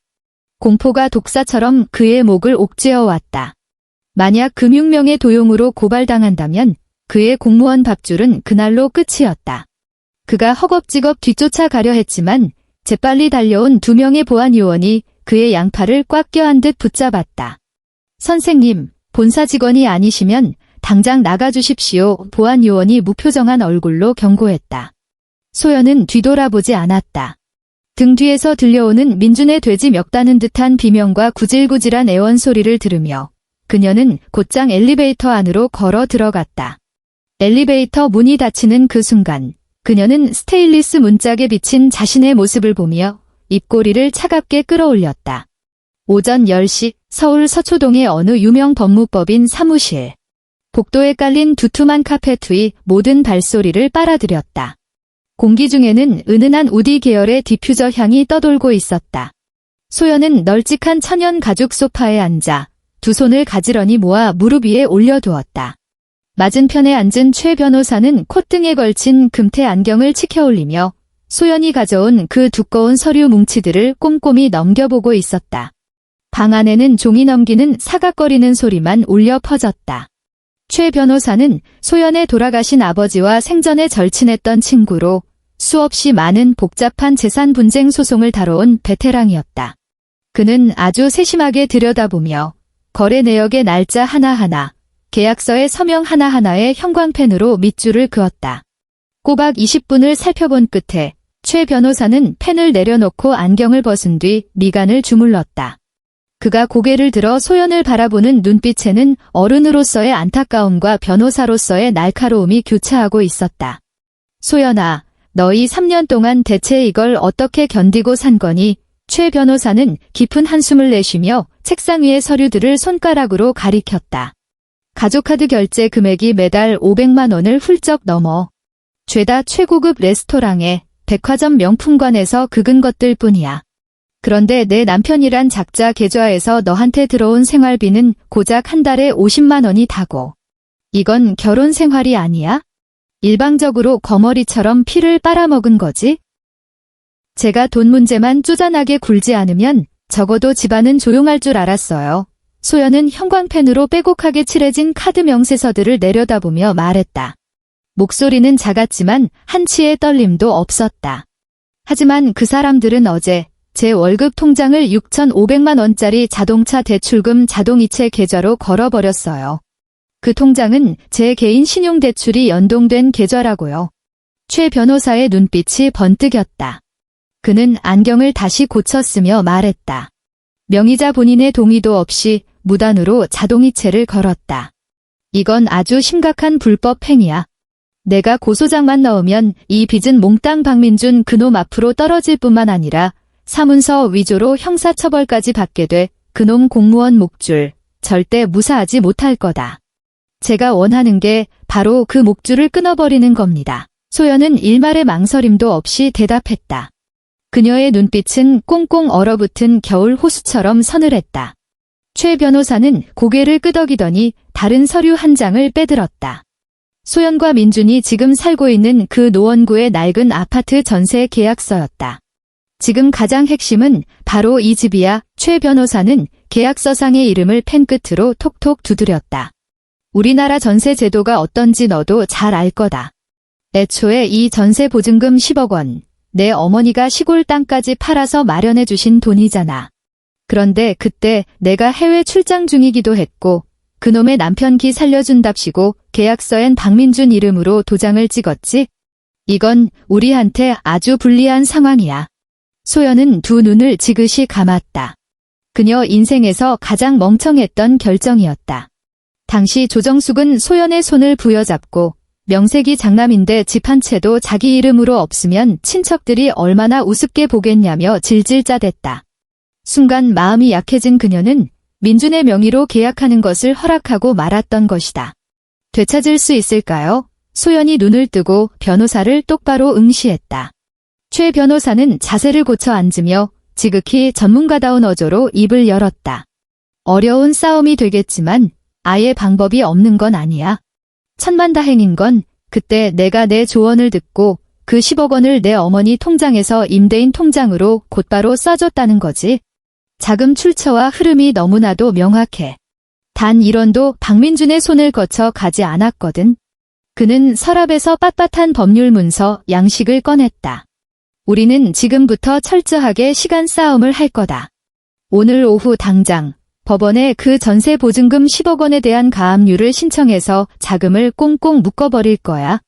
공포가 독사처럼 그의 목을 옥죄어 왔다. 만약 금융명예 도용으로 고발당한다면 그의 공무원 밥줄은 그날로 끝이었다. 그가 허겁지겁 뒤쫓아가려 했지만 재빨리 달려온 2명의 보안요원이 그의 양팔을 꽉 껴안 듯 붙잡았다. 선생님, 본사 직원이 아니시면 당장 나가주십시오. 보안요원이 무표정한 얼굴로 경고했다. 소연은 뒤돌아보지 않았다. 등 뒤에서 들려오는 민준의 돼지 멱다는 듯한 비명과 구질구질한 애원 소리를 들으며 그녀는 곧장 엘리베이터 안으로 걸어 들어갔다. 엘리베이터 문이 닫히는 그 순간 그녀는 스테인리스 문짝에 비친 자신의 모습을 보며 입꼬리를 차갑게 끌어올렸다. 오전 10시 서울 서초동의 어느 유명 법무법인 사무실. 복도에 깔린 두툼한 카페트 위 모든 발소리를 빨아들였다. 공기 중에는 은은한 우디 계열의 디퓨저 향이 떠돌고 있었다. 소연은 널찍한 천연 가죽 소파에 앉아 두 손을 가지런히 모아 무릎 위에 올려두었다. 맞은편에 앉은 최 변호사는 콧등에 걸친 금태 안경을 치켜올리며 소연이 가져온 그 두꺼운 서류 뭉치들을 꼼꼼히 넘겨보고 있었다. 방 안에는 종이 넘기는 사각거리는 소리만 울려 퍼졌다. 최 변호사는 소연의 돌아가신 아버지와 생전에 절친했던 친구로 수없이 많은 복잡한 재산 분쟁 소송을 다뤄온 베테랑이었다. 그는 아주 세심하게 들여다보며 거래 내역의 날짜 하나하나, 계약서의 서명 하나하나에 형광펜으로 밑줄을 그었다. 꼬박 20분을 살펴본 끝에 최 변호사는 펜을 내려놓고 안경을 벗은 뒤 미간을 주물렀다. 그가 고개를 들어 소연을 바라보는 눈빛에는 어른으로서의 안타까움과 변호사로서의 날카로움이 교차하고 있었다. 소연아, 너희 3년 동안 대체 이걸 어떻게 견디고 산 거니? 최 변호사는 깊은 한숨을 내쉬며 책상 위의 서류들을 손가락으로 가리켰다. 가족카드 결제 금액이 매달 500만 원을 훌쩍 넘어. 죄다 최고급 레스토랑에 백화점 명품관에서 긁은 것들 뿐이야. 그런데 내 남편이란 작자 계좌에서 너한테 들어온 생활비는 고작 한 달에 50만 원이 다고. 이건 결혼 생활이 아니야? 일방적으로 거머리처럼 피를 빨아먹은 거지? 제가 돈 문제만 쪼잔하게 굴지 않으면 적어도 집안은 조용할 줄 알았어요. 소연은 형광펜으로 빼곡하게 칠해진 카드 명세서들을 내려다보며 말했다. 목소리는 작았지만 한치의 떨림도 없었다. 하지만 그 사람들은 어제 제 월급 통장을 6,500만 원짜리 자동차 대출금 자동이체 계좌로 걸어버렸어요. 그 통장은 제 개인 신용대출이 연동된 계좌라고요. 최 변호사의 눈빛이 번뜩였다. 그는 안경을 다시 고쳤으며 말했다. 명의자 본인의 동의도 없이 무단으로 자동이체를 걸었다. 이건 아주 심각한 불법 행위야. 내가 고소장만 넣으면 이 빚은 몽땅 박민준 그놈 앞으로 떨어질 뿐만 아니라 사문서 위조로 형사처벌까지 받게 돼 그놈 공무원 목줄 절대 무사하지 못할 거다. 제가 원하는 게 바로 그 목줄을 끊어버리는 겁니다. 소연은 일말의 망설임도 없이 대답했다. 그녀의 눈빛은 꽁꽁 얼어붙은 겨울 호수처럼 서늘했다. 최 변호사는 고개를 끄덕이더니 다른 서류 한 장을 빼들었다. 소연과 민준이 지금 살고 있는 그 노원구의 낡은 아파트 전세 계약서였다. 지금 가장 핵심은 바로 이 집이야. 최 변호사는 계약서상의 이름을 펜 끝으로 톡톡 두드렸다. 우리나라 전세 제도가 어떤지 너도 잘 알 거다. 애초에 이 전세 보증금 10억 원, 내 어머니가 시골 땅까지 팔아서 마련해 주신 돈이잖아. 그런데 그때 내가 해외 출장 중이기도 했고 그놈의 남편 기 살려준답시고 계약서엔 박민준 이름으로 도장을 찍었지? 이건 우리한테 아주 불리한 상황이야. 소연은 두 눈을 지그시 감았다. 그녀 인생에서 가장 멍청했던 결정이었다. 당시 조정숙은 소연의 손을 부여잡고 명색이 장남인데 집 한 채도 자기 이름으로 없으면 친척들이 얼마나 우습게 보겠냐며 질질 짜댔다. 순간 마음이 약해진 그녀는 민준의 명의로 계약하는 것을 허락하고 말았던 것이다. 되찾을 수 있을까요? 소연이 눈을 뜨고 변호사를 똑바로 응시했다. 최 변호사는 자세를 고쳐 앉으며 지극히 전문가다운 어조로 입을 열었다. 어려운 싸움이 되겠지만 아예 방법이 없는 건 아니야. 천만다행인 건 그때 내가 내 조언을 듣고 그 10억 원을 내 어머니 통장에서 임대인 통장으로 곧바로 쏴줬다는 거지. 자금 출처와 흐름이 너무나도 명확해. 단 1원도 박민준의 손을 거쳐 가지 않았거든. 그는 서랍에서 빳빳한 법률 문서 양식을 꺼냈다. 우리는 지금부터 철저하게 시간 싸움을 할 거다. 오늘 오후 당장 법원에 그 전세 보증금 10억 원에 대한 가압류를 신청해서 자금을 꽁꽁 묶어버릴 거야.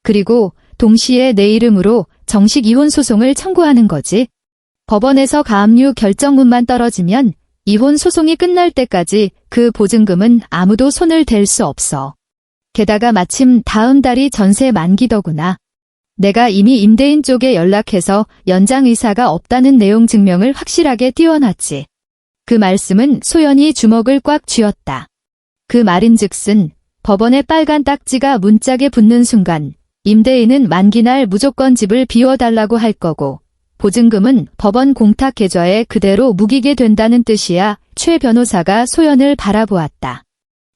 그리고 동시에 내 이름으로 정식 이혼 소송을 청구하는 거지. 법원에서 가압류 결정문만 떨어지면 이혼 소송이 끝날 때까지 그 보증금은 아무도 손을 댈 수 없어. 게다가 마침 다음 달이 전세 만기더구나. 내가 이미 임대인 쪽에 연락해서 연장 의사가 없다는 내용 증명을 확실하게 띄워놨지. 그 말씀은 소연이 주먹을 꽉 쥐었다. 그 말인즉슨 법원의 빨간 딱지가 문짝에 붙는 순간 임대인은 만기날 무조건 집을 비워달라고 할 거고 보증금은 법원 공탁 계좌에 그대로 묵이게 된다는 뜻이야. 최 변호사가 소연을 바라보았다.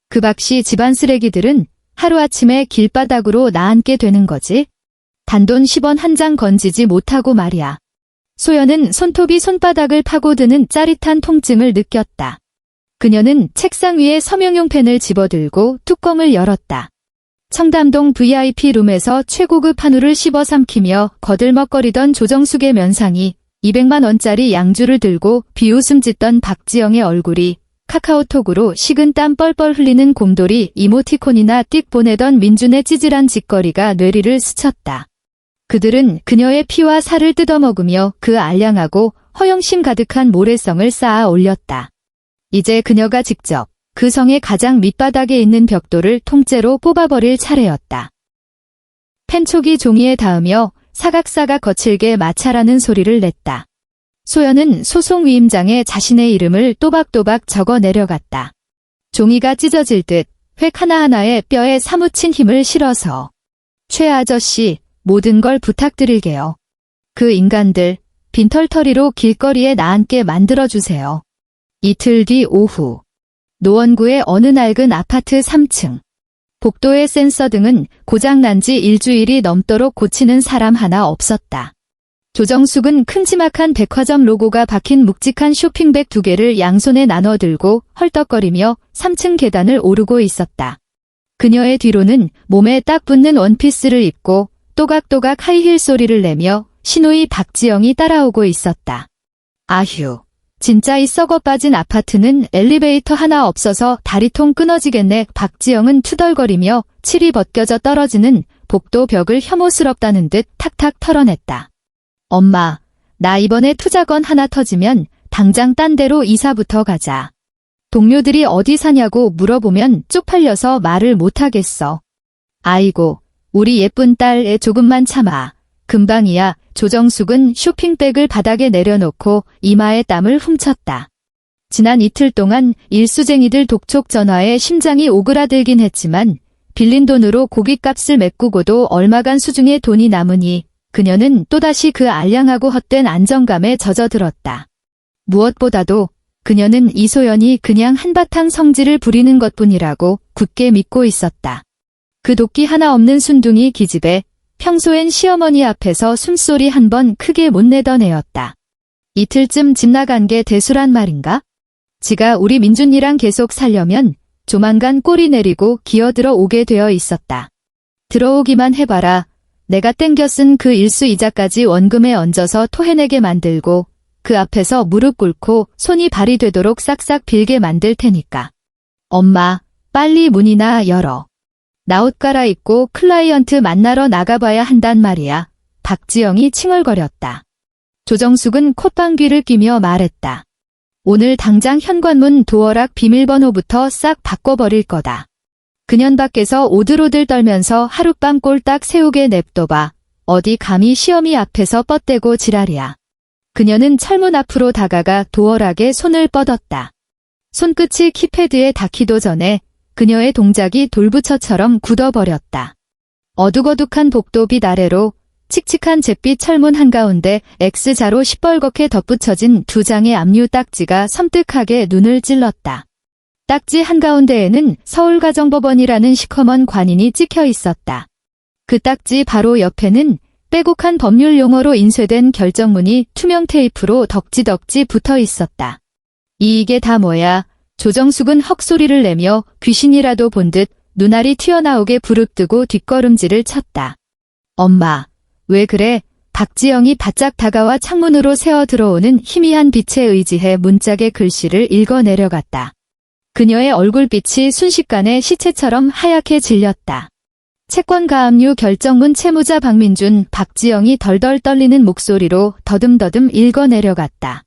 그 박씨 집안 쓰레기들은 하루아침에 길바닥으로 나앉게 되는 거지. 단돈 10원 한 장 건지지 못하고 말이야. 소연은 손톱이 손바닥을 파고드는 짜릿한 통증을 느꼈다. 그녀는 책상 위에 서명용 펜을 집어들고 뚜껑을 열었다. 청담동 VIP 룸에서 최고급 한우를 씹어 삼키며 거들먹거리던 조정숙의 면상이 200만 원짜리 양주를 들고 비웃음 짓던 박지영의 얼굴이 카카오톡으로 식은 땀 뻘뻘 흘리는 곰돌이 이모티콘이나 띡 보내던 민준의 찌질한 짓거리가 뇌리를 스쳤다. 그들은 그녀의 피와 살을 뜯어먹으며 그 알량하고 허영심 가득한 모래성을 쌓아 올렸다. 이제 그녀가 직접 그 성의 가장 밑바닥에 있는 벽돌을 통째로 뽑아버릴 차례였다. 펜촉이 종이에 닿으며 사각사각 거칠게 마찰하는 소리를 냈다. 소연은 소송 위임장에 자신의 이름을 또박또박 적어 내려갔다. 종이가 찢어질 듯 획 하나하나에 뼈에 사무친 힘을 실어서 최 아저씨, 모든 걸 부탁드릴게요. 그 인간들 빈털터리로 길거리에 나앉게 만들어주세요. 이틀 뒤 오후 노원구의 어느 낡은 아파트 3층. 복도의 센서 등은 고장난 지 일주일이 넘도록 고치는 사람 하나 없었다. 조정숙은 큼지막한 백화점 로고가 박힌 묵직한 쇼핑백 2개를 양손에 나눠 들고 헐떡거리며 3층 계단을 오르고 있었다. 그녀의 뒤로는 몸에 딱 붙는 원피스를 입고 또각또각 하이힐 소리를 내며 신우이 박지영이 따라오고 있었다. 아휴, 진짜 이 썩어 빠진 아파트는 엘리베이터 하나 없어서 다리통 끊어지겠네. 박지영은 투덜거리며 칠이 벗겨져 떨어지는 복도 벽을 혐오스럽다는 듯 탁탁 털어냈다. 엄마, 나 이번에 투자건 하나 터지면 당장 딴 데로 이사부터 가자. 동료들이 어디 사냐고 물어보면 쪽팔려서 말을 못하겠어. 아이고, 우리 예쁜 딸 애 조금만 참아. 금방이야. 조정숙은 쇼핑백을 바닥에 내려놓고 이마에 땀을 훔쳤다. 지난 이틀 동안 일수쟁이들 독촉 전화에 심장이 오그라들긴 했지만 빌린 돈으로 고깃값을 메꾸고도 얼마간 수중에 돈이 남으니 그녀는 또다시 그 알량하고 헛된 안정감에 젖어들었다. 무엇보다도 그녀는 이소연이 그냥 한바탕 성질을 부리는 것뿐이라고 굳게 믿고 있었다. 그 도끼 하나 없는 순둥이 기집애, 평소엔 시어머니 앞에서 숨소리 한 번 크게 못 내던 애였다. 이틀쯤 집 나간 게 대수란 말인가? 지가 우리 민준이랑 계속 살려면 조만간 꼬리 내리고 기어들어 오게 되어 있었다. 들어오기만 해봐라. 내가 땡겨 쓴 그 일수이자까지 원금에 얹어서 토해내게 만들고 그 앞에서 무릎 꿇고 손이 발이 되도록 싹싹 빌게 만들 테니까. 엄마, 빨리 문이나 열어. 나 옷 갈아입고 클라이언트 만나러 나가봐야 한단 말이야. 박지영이 칭얼거렸다. 조정숙은 콧방귀를 뀌며 말했다. 오늘 당장 현관문 도어락 비밀번호부터 싹 바꿔버릴 거다. 그년 밖에서 오들오들 떨면서 하룻밤 꼴딱 세우게 냅둬봐. 어디 감히 시어미 앞에서 뻗대고 지랄이야. 그녀는 철문 앞으로 다가가 도어락에 손을 뻗었다. 손끝이 키패드에 닿기도 전에 그녀의 동작이 돌부처처럼 굳어버렸다. 어둑어둑한 복도빛 아래로 칙칙한 잿빛 철문 한가운데 X자로 시뻘겋게 덧붙여진 2장의 압류 딱지가 섬뜩하게 눈을 찔렀다. 딱지 한가운데에는 서울가정법원이라는 시커먼 관인이 찍혀 있었다. 그 딱지 바로 옆에는 빼곡한 법률 용어로 인쇄된 결정문이 투명 테이프로 덕지덕지 붙어 있었다. 이게 다 뭐야? 조정숙은 헉소리를 내며 귀신이라도 본 듯 눈알이 튀어나오게 부릅뜨고 뒷걸음질을 쳤다. 엄마, 왜 그래? 박지영이 바짝 다가와 창문으로 새어 들어오는 희미한 빛에 의지해 문짝의 글씨를 읽어 내려갔다. 그녀의 얼굴빛이 순식간에 시체처럼 하얗게 질렸다. 채권 가압류 결정문 채무자 박민준, 박지영이 덜덜 떨리는 목소리로 더듬더듬 읽어 내려갔다.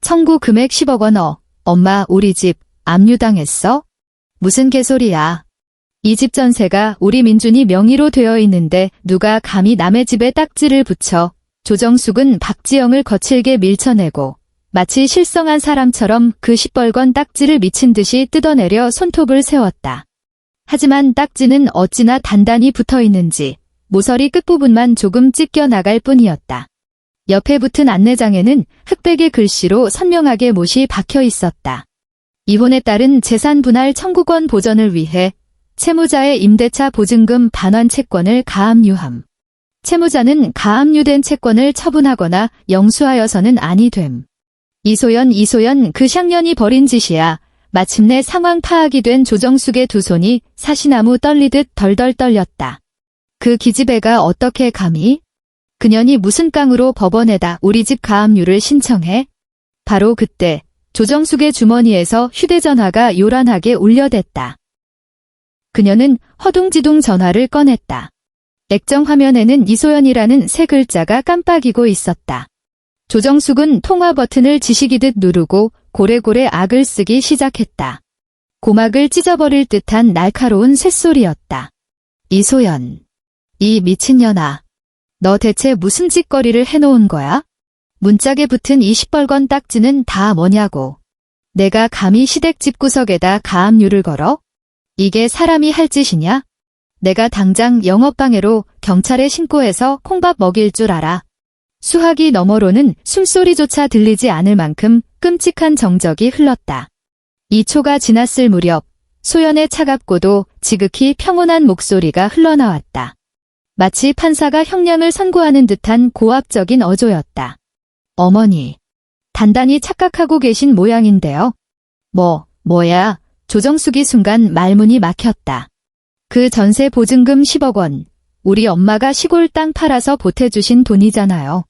청구 금액 10억 원. 엄마, 우리 집 압류당했어? 무슨 개소리야. 이 집 전세가 우리 민준이 명의로 되어 있는데 누가 감히 남의 집에 딱지를 붙여. 조정숙은 박지영을 거칠게 밀쳐내고 마치 실성한 사람처럼 그 시뻘건 딱지를 미친 듯이 뜯어내려 손톱을 세웠다. 하지만 딱지는 어찌나 단단히 붙어 있는지 모서리 끝부분만 조금 찢겨 나갈 뿐이었다. 옆에 붙은 안내장에는 흑백의 글씨로 선명하게 못이 박혀 있었다. 이혼에 따른 재산 분할 청구권 보전을 위해 채무자의 임대차 보증금 반환 채권을 가압류함. 채무자는 가압류된 채권을 처분하거나 영수하여서는 아니 됨. 이소연 그 샹년이 벌인 짓이야. 마침내 상황 파악이 된 조정숙의 두 손이 사시나무 떨리듯 덜덜 떨렸다. 그 기집애가 어떻게 감히? 그년이 무슨 깡으로 법원에다 우리 집 가압류를 신청해? 바로 그때 조정숙의 주머니에서 휴대전화가 요란하게 울려댔다. 그녀는 허둥지둥 전화를 꺼냈다. 액정 화면에는 이소연이라는 세 글자가 깜빡이고 있었다. 조정숙은 통화 버튼을 지시기듯 누르고 고래고래 악을 쓰기 시작했다. 고막을 찢어버릴 듯한 날카로운 쇳소리였다. 이소연. 이 미친년아. 너 대체 무슨 짓거리를 해놓은 거야? 문짝에 붙은 이 시뻘건 딱지는 다 뭐냐고. 내가 감히 시댁 집구석에다 가압류를 걸어? 이게 사람이 할 짓이냐? 내가 당장 영업방해로 경찰에 신고해서 콩밥 먹일 줄 알아. 수화기 너머로는 숨소리조차 들리지 않을 만큼 끔찍한 정적이 흘렀다. 2초가 지났을 무렵 소연의 차갑고도 지극히 평온한 목소리가 흘러나왔다. 마치 판사가 형량을 선고하는 듯한 고압적인 어조였다. 어머니, 단단히 착각하고 계신 모양인데요. 뭐야? 조정숙이 순간 말문이 막혔다. 그 전세 보증금 10억 원, 우리 엄마가 시골 땅 팔아서 보태주신 돈이잖아요.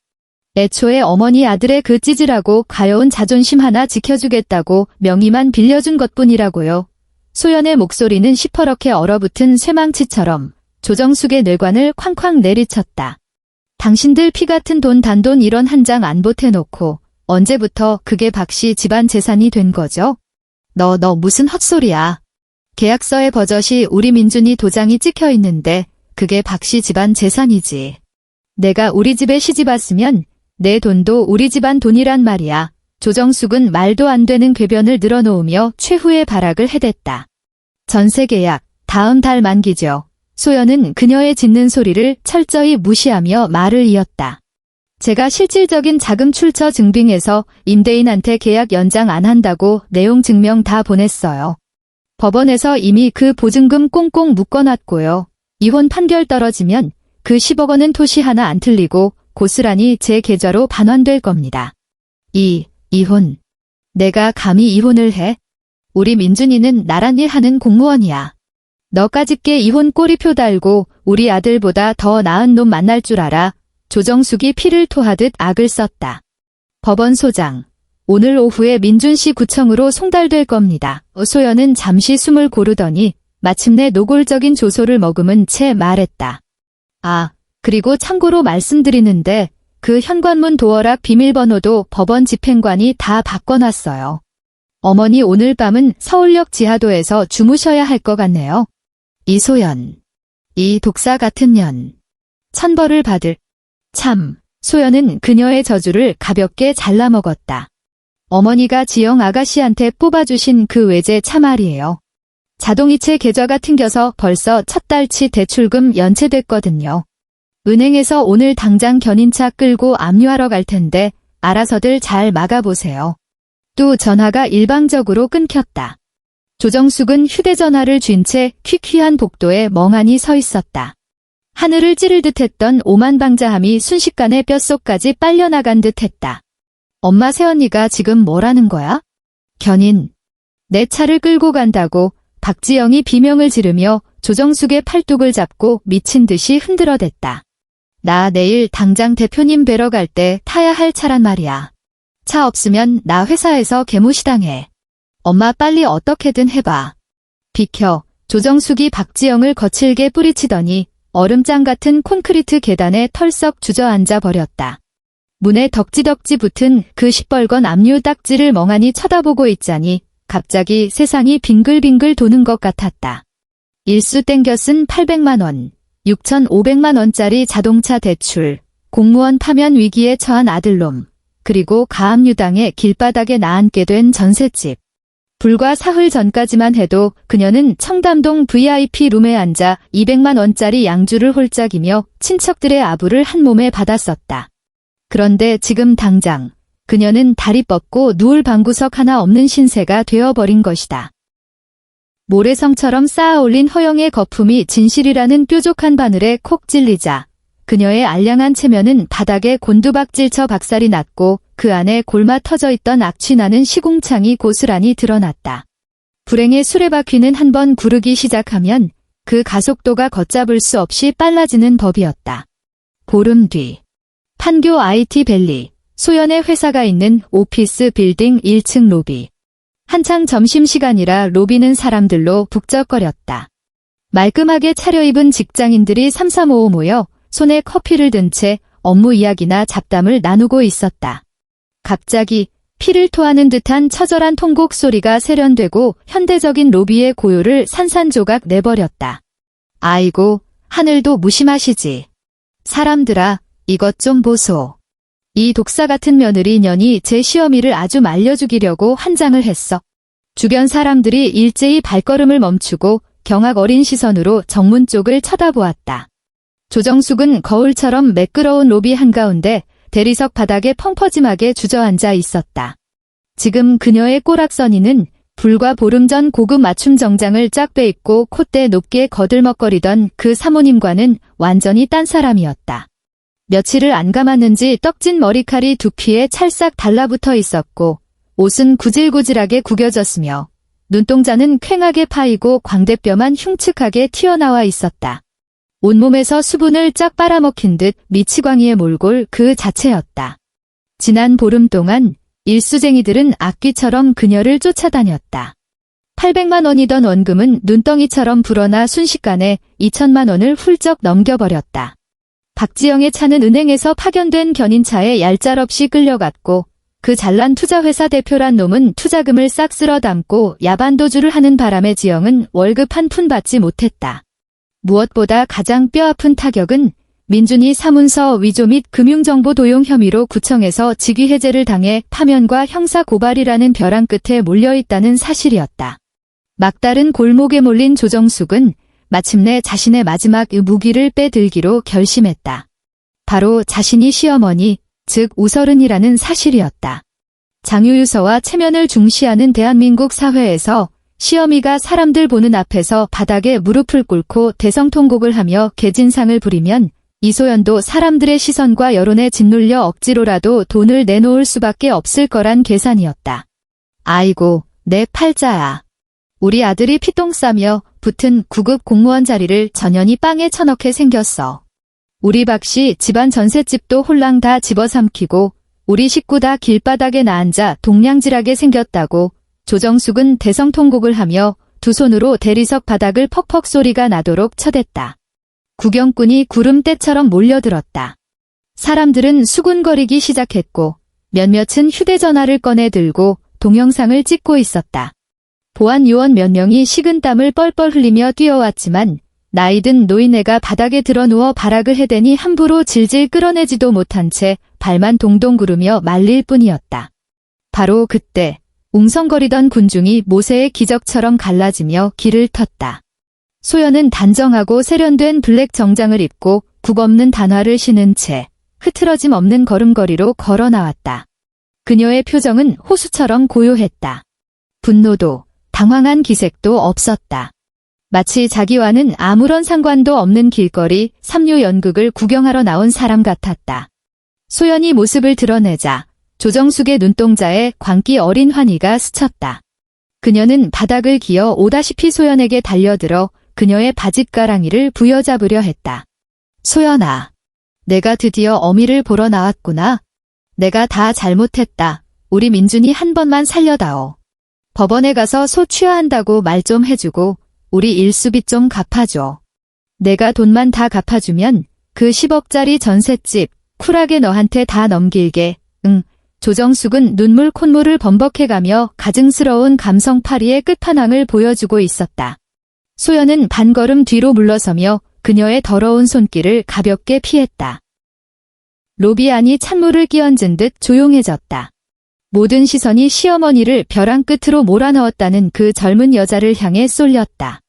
애초에 어머니 아들의 그 찌질하고 가여운 자존심 하나 지켜주겠다고 명의만 빌려준 것뿐이라고요. 소연의 목소리는 시퍼렇게 얼어붙은 쇠망치처럼 조정숙의 뇌관을 쾅쾅 내리쳤다. 당신들 피 같은 돈 단돈 1원 한 장 안 보태놓고 언제부터 그게 박씨 집안 재산이 된 거죠? 너 무슨 헛소리야. 계약서에 버젓이 우리 민준이 도장이 찍혀 있는데 그게 박씨 집안 재산이지. 내가 우리 집에 시집 왔으면 내 돈도 우리 집안 돈이란 말이야. 조정숙은 말도 안 되는 궤변을 늘어놓으며 최후의 발악을 해댔다. 전세 계약, 다음 달 만기죠. 소연은 그녀의 짖는 소리를 철저히 무시하며 말을 이었다. 제가 실질적인 자금 출처 증빙해서 임대인한테 계약 연장 안 한다고 내용 증명 다 보냈어요. 법원에서 이미 그 보증금 꽁꽁 묶어놨고요. 이혼 판결 떨어지면 그 10억 원은 토시 하나 안 틀리고 고스란히 제 계좌로 반환될 겁니다. 이혼. 내가 감히 이혼을 해? 우리 민준이는 나란 일 하는 공무원이야. 너까짓게 이혼 꼬리표 달고 우리 아들보다 더 나은 놈 만날 줄 알아. 조정숙이 피를 토하듯 악을 썼다. 법원 소장. 오늘 오후에 민준시 구청으로 송달될 겁니다. 소연은 잠시 숨을 고르더니 마침내 노골적인 조소를 머금은 채 말했다. 그리고 참고로 말씀드리는데 그 현관문 도어락 비밀번호도 법원 집행관이 다 바꿔놨어요. 어머니 오늘 밤은 서울역 지하도에서 주무셔야 할 것 같네요. 이소연. 이 독사 같은 년. 천벌을 받을. 참, 소연은 그녀의 저주를 가볍게 잘라먹었다. 어머니가 지영 아가씨한테 뽑아주신 그 외제 차 말이에요. 자동이체 계좌가 튕겨서 벌써 첫 달치 대출금 연체됐거든요. 은행에서 오늘 당장 견인차 끌고 압류하러 갈 텐데 알아서들 잘 막아보세요. 또 전화가 일방적으로 끊겼다. 조정숙은 휴대전화를 쥔 채 퀴퀴한 복도에 멍하니 서 있었다. 하늘을 찌를 듯했던 오만방자함이 순식간에 뼛속까지 빨려나간 듯했다. 엄마 새언니가 지금 뭐라는 거야? 견인. 내 차를 끌고 간다고 박지영이 비명을 지르며 조정숙의 팔뚝을 잡고 미친 듯이 흔들어댔다. 나 내일 당장 대표님 뵈러 갈 때 타야 할 차란 말이야. 차 없으면 나 회사에서 개무시당해. 엄마 빨리 어떻게든 해봐. 비켜. 조정숙이 박지영을 거칠게 뿌리치더니 얼음장 같은 콘크리트 계단에 털썩 주저앉아 버렸다. 문에 덕지덕지 붙은 그 시뻘건 압류 딱지를 멍하니 쳐다보고 있자니 갑자기 세상이 빙글빙글 도는 것 같았다. 일수 땡겨 쓴 800만 원, 6,500만 원짜리 자동차 대출, 공무원 파면 위기에 처한 아들놈, 그리고 가압류당에 길바닥에 나앉게 된 전셋집. 불과 사흘 전까지만 해도 그녀는 청담동 VIP 룸에 앉아 200만 원짜리 양주를 홀짝이며 친척들의 아부를 한 몸에 받았었다. 그런데 지금 당장 그녀는 다리 뻗고 누울 방구석 하나 없는 신세가 되어버린 것이다. 모래성처럼 쌓아올린 허영의 거품이 진실이라는 뾰족한 바늘에 콕 찔리자 그녀의 알량한 체면은 바닥에 곤두박질쳐 박살이 났고 그 안에 골마 터져 있던 악취나는 시궁창이 고스란히 드러났다. 불행의 수레바퀴는 한번 구르기 시작하면 그 가속도가 걷잡을 수 없이 빨라지는 법이었다. 보름 뒤 판교 IT밸리 소연의 회사가 있는 오피스 빌딩 1층 로비. 한창 점심시간이라 로비는 사람들로 북적거렸다. 말끔하게 차려입은 직장인들이 삼삼오오 모여 손에 커피를 든 채 업무 이야기나 잡담을 나누고 있었다. 갑자기 피를 토하는 듯한 처절한 통곡 소리가 세련되고 현대적인 로비의 고요를 산산조각 내버렸다. 아이고, 하늘도 무심하시지. 사람들아, 이것 좀 보소. 이 독사 같은 며느리 년이 제 시어미를 아주 말려죽이려고 환장을 했어. 주변 사람들이 일제히 발걸음을 멈추고 경악 어린 시선으로 정문 쪽을 쳐다보았다. 조정숙은 거울처럼 매끄러운 로비 한가운데 대리석 바닥에 펑퍼짐하게 주저앉아 있었다. 지금 그녀의 꼬락서니는 불과 보름 전 고급 맞춤 정장을 쫙 빼입고 콧대 높게 거들먹거리던 그 사모님과는 완전히 딴 사람이었다. 며칠을 안 감았는지 떡진 머리칼이 두피에 찰싹 달라붙어 있었고 옷은 구질구질하게 구겨졌으며 눈동자는 퀭하게 파이고 광대뼈만 흉측하게 튀어나와 있었다. 온몸에서 수분을 쫙 빨아먹힌 듯 미치광이의 몰골 그 자체였다. 지난 보름 동안 일수쟁이들은 악귀처럼 그녀를 쫓아다녔다. 800만 원이던 원금은 눈덩이처럼 불어나 순식간에 2천만 원을 훌쩍 넘겨버렸다. 박지영의 차는 은행에서 파견된 견인차에 얄짤없이 끌려갔고 그 잘난 투자회사 대표란 놈은 투자금을 싹 쓸어 담고 야반도주를 하는 바람에 지영은 월급 한 푼 받지 못했다. 무엇보다 가장 뼈아픈 타격은 민준이 사문서 위조 및 금융정보 도용 혐의로 구청에서 직위해제를 당해 파면과 형사고발이라는 벼랑 끝에 몰려있다는 사실이었다. 막다른 골목에 몰린 조정숙은 마침내 자신의 마지막 무기를 빼들기로 결심했다. 바로 자신이 시어머니, 즉 우설은이라는 사실이었다. 장유유서와 체면을 중시하는 대한민국 사회에서 시어미가 사람들 보는 앞에서 바닥에 무릎을 꿇고 대성통곡을 하며 개진상을 부리면 이소연도 사람들의 시선과 여론에 짓눌려 억지로라도 돈을 내놓을 수밖에 없을 거란 계산이었다. 아이고, 내 팔자야. 우리 아들이 피똥 싸며 붙은 9급 공무원 자리를 전연히 빵에 쳐넣게 생겼어. 우리 박씨 집안 전셋집도 홀랑 다 집어삼키고 우리 식구 다 길바닥에 나앉아 동냥질하게 생겼다고 조정숙은 대성통곡을 하며 두 손으로 대리석 바닥을 퍽퍽 소리가 나도록 쳐댔다. 구경꾼이 구름대처럼 몰려들었다. 사람들은 수군거리기 시작했고 몇몇은 휴대전화를 꺼내 들고 동영상을 찍고 있었다. 보안 요원 몇 명이 식은땀을 뻘뻘 흘리며 뛰어왔지만 나이든 노인네가 바닥에 드러누워 발악을 해대니 함부로 질질 끌어내지도 못한 채 발만 동동 구르며 말릴 뿐이었다. 바로 그때 웅성거리던 군중이 모세의 기적처럼 갈라지며 길을 텄다. 소연은 단정하고 세련된 블랙 정장을 입고 굽없는 단화를 신은 채 흐트러짐 없는 걸음걸이로 걸어 나왔다. 그녀의 표정은 호수처럼 고요했다. 분노도 당황한 기색도 없었다. 마치 자기와는 아무런 상관도 없는 길거리 삼류 연극을 구경하러 나온 사람 같았다. 소연이 모습을 드러내자 조정숙의 눈동자에 광기 어린 환희가 스쳤다. 그녀는 바닥을 기어 오다시피 소연에게 달려들어 그녀의 바짓가랑이를 부여잡으려 했다. 소연아, 내가 드디어 어미를 보러 나왔구나. 내가 다 잘못했다. 우리 민준이 한 번만 살려다오. 법원에 가서 소 취하한다고 말 좀 해주고 우리 일수비 좀 갚아줘. 내가 돈만 다 갚아주면 그 10억짜리 전셋집 쿨하게 너한테 다 넘길게. 응. 조정숙은 눈물 콧물을 범벅해가며 가증스러운 감성파리의 끝판왕을 보여주고 있었다. 소연은 반걸음 뒤로 물러서며 그녀의 더러운 손길을 가볍게 피했다. 로비 안이 찬물을 끼얹은 듯 조용해졌다. 모든 시선이 시어머니를 벼랑 끝으로 몰아넣었다는 그 젊은 여자를 향해 쏠렸다.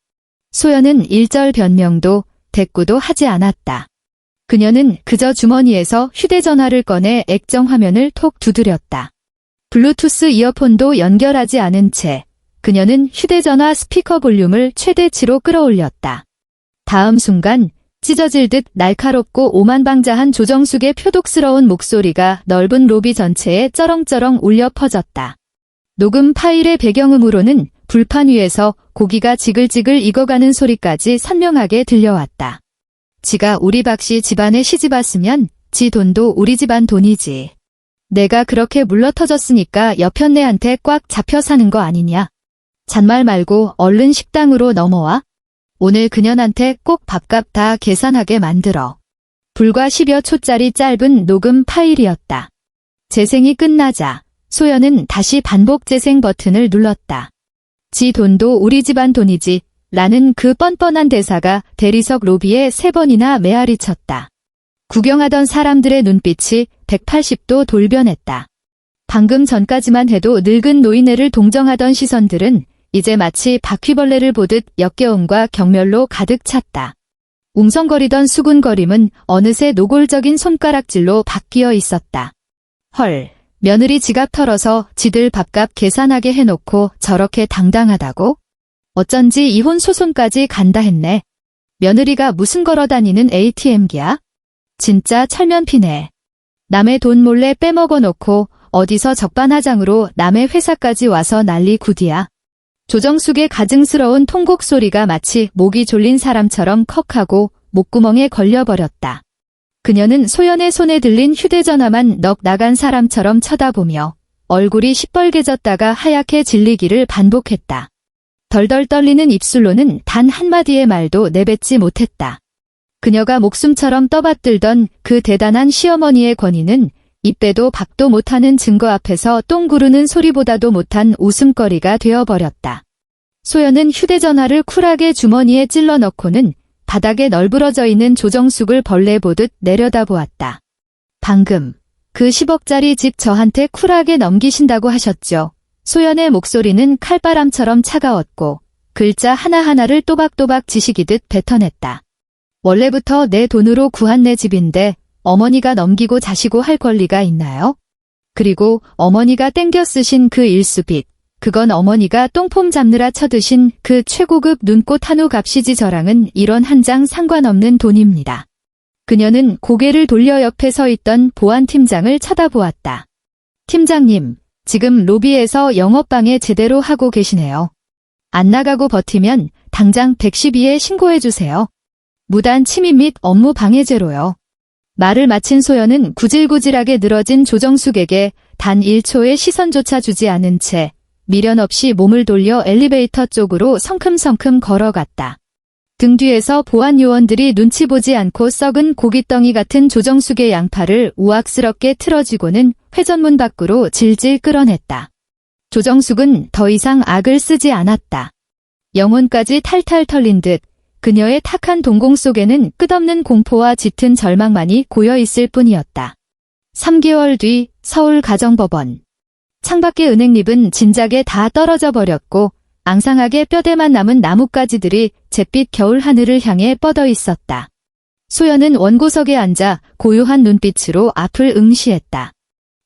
소연은 일절 변명도 대꾸도 하지 않았다. 그녀는 그저 주머니에서 휴대전화를 꺼내 액정 화면을 톡 두드렸다. 블루투스 이어폰도 연결하지 않은 채 그녀는 휴대전화 스피커 볼륨을 최대치로 끌어올렸다. 다음 순간 찢어질 듯 날카롭고 오만방자한 조정숙의 표독스러운 목소리가 넓은 로비 전체에 쩌렁쩌렁 울려 퍼졌다. 녹음 파일의 배경음으로는 불판 위에서 고기가 지글지글 익어가는 소리까지 선명하게 들려왔다. 지가 우리 박씨 집안에 시집왔으면 지 돈도 우리 집안 돈이지. 내가 그렇게 물러터졌으니까 여편네한테 꽉 잡혀 사는 거 아니냐. 잔말 말고 얼른 식당으로 넘어와. 오늘 그년한테 꼭 밥값 다 계산하게 만들어. 불과 10여 초짜리 짧은 녹음 파일이었다. 재생이 끝나자 소연은 다시 반복 재생 버튼을 눌렀다. 지 돈도 우리 집안 돈이지 라는 그 뻔뻔한 대사가 대리석 로비에 3번이나 메아리 쳤다. 구경하던 사람들의 눈빛이 180도 돌변했다. 방금 전까지만 해도 늙은 노인네를 동정하던 시선들은 이제 마치 바퀴벌레를 보듯 역겨움과 경멸로 가득 찼다. 웅성거리던 수군거림은 어느새 노골적인 손가락질로 바뀌어 있었다. 헐, 며느리 지갑 털어서 지들 밥값 계산하게 해놓고 저렇게 당당하다고? 어쩐지 이혼 소송까지 간다 했네. 며느리가 무슨 걸어다니는 ATM기야? 진짜 철면피네. 남의 돈 몰래 빼먹어 놓고 어디서 적반하장으로 남의 회사까지 와서 난리 굿이야. 조정숙의 가증스러운 통곡 소리가 마치 목이 졸린 사람처럼 컥하고 목구멍에 걸려버렸다. 그녀는 소연의 손에 들린 휴대전화만 넋 나간 사람처럼 쳐다보며 얼굴이 시뻘개졌다가 하얗게 질리기를 반복했다. 덜덜 떨리는 입술로는 단 한마디의 말도 내뱉지 못했다. 그녀가 목숨처럼 떠받들던 그 대단한 시어머니의 권위는 입 빼도 박도 못하는 증거 앞에서 똥 구르는 소리보다도 못한 웃음거리가 되어버렸다. 소연은 휴대전화를 쿨하게 주머니에 찔러 넣고는 바닥에 널브러져 있는 조정숙을 벌레 보듯 내려다보았다. 방금 그 10억짜리 집 저한테 쿨하게 넘기신다고 하셨죠. 소연의 목소리는 칼바람처럼 차가웠고 글자 하나하나를 또박또박 지시기듯 뱉어냈다. 원래부터 내 돈으로 구한 내 집인데 어머니가 넘기고 자시고 할 권리가 있나요? 그리고 어머니가 땡겨 쓰신 그 일수빚, 그건 어머니가 똥폼 잡느라 쳐드신 그 최고급 눈꽃 한우 값이지 저랑은 이런 한 장 상관없는 돈입니다. 그녀는 고개를 돌려 옆에 서 있던 보안팀장을 쳐다보았다. 팀장님, 지금 로비에서 영업방해 제대로 하고 계시네요. 안 나가고 버티면 당장 112에 신고해주세요. 무단 침입 및 업무 방해죄로요. 말을 마친 소연은 구질구질하게 늘어진 조정숙에게 단 1초의 시선조차 주지 않은 채 미련 없이 몸을 돌려 엘리베이터 쪽으로 성큼성큼 걸어갔다. 등 뒤에서 보안 요원들이 눈치 보지 않고 썩은 고깃덩이 같은 조정숙의 양팔을 우악스럽게 틀어쥐고는 회전문 밖으로 질질 끌어냈다. 조정숙은 더 이상 악을 쓰지 않았다. 영혼까지 탈탈 털린 듯 그녀의 탁한 동공 속에는 끝없는 공포와 짙은 절망만이 고여있을 뿐이었다. 3개월 뒤 서울 가정법원. 창밖의 은행잎은 진작에 다 떨어져 버렸고 앙상하게 뼈대만 남은 나뭇가지들이 잿빛 겨울 하늘을 향해 뻗어 있었다. 소연은 원고석에 앉아 고요한 눈빛으로 앞을 응시했다.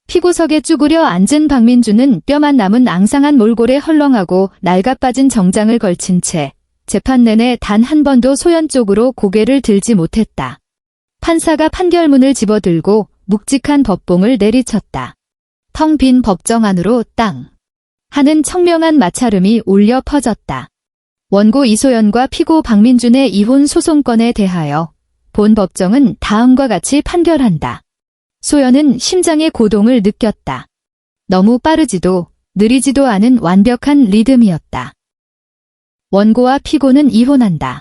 피고석에 쭈그려 앉은 박민주는 뼈만 남은 앙상한 몰골에 헐렁하고 낡아빠진 정장을 걸친 채 재판 내내 단 한 번도 소연 쪽으로 고개를 들지 못했다. 판사가 판결문을 집어들고 묵직한 법봉을 내리쳤다. 텅 빈 법정 안으로 땅 하는 청명한 마찰음이 울려 퍼졌다. 원고 이소연과 피고 박민준의 이혼 소송건에 대하여 본 법정은 다음과 같이 판결한다. 소연은 심장의 고동을 느꼈다. 너무 빠르지도 느리지도 않은 완벽한 리듬이었다. 원고와 피고는 이혼한다.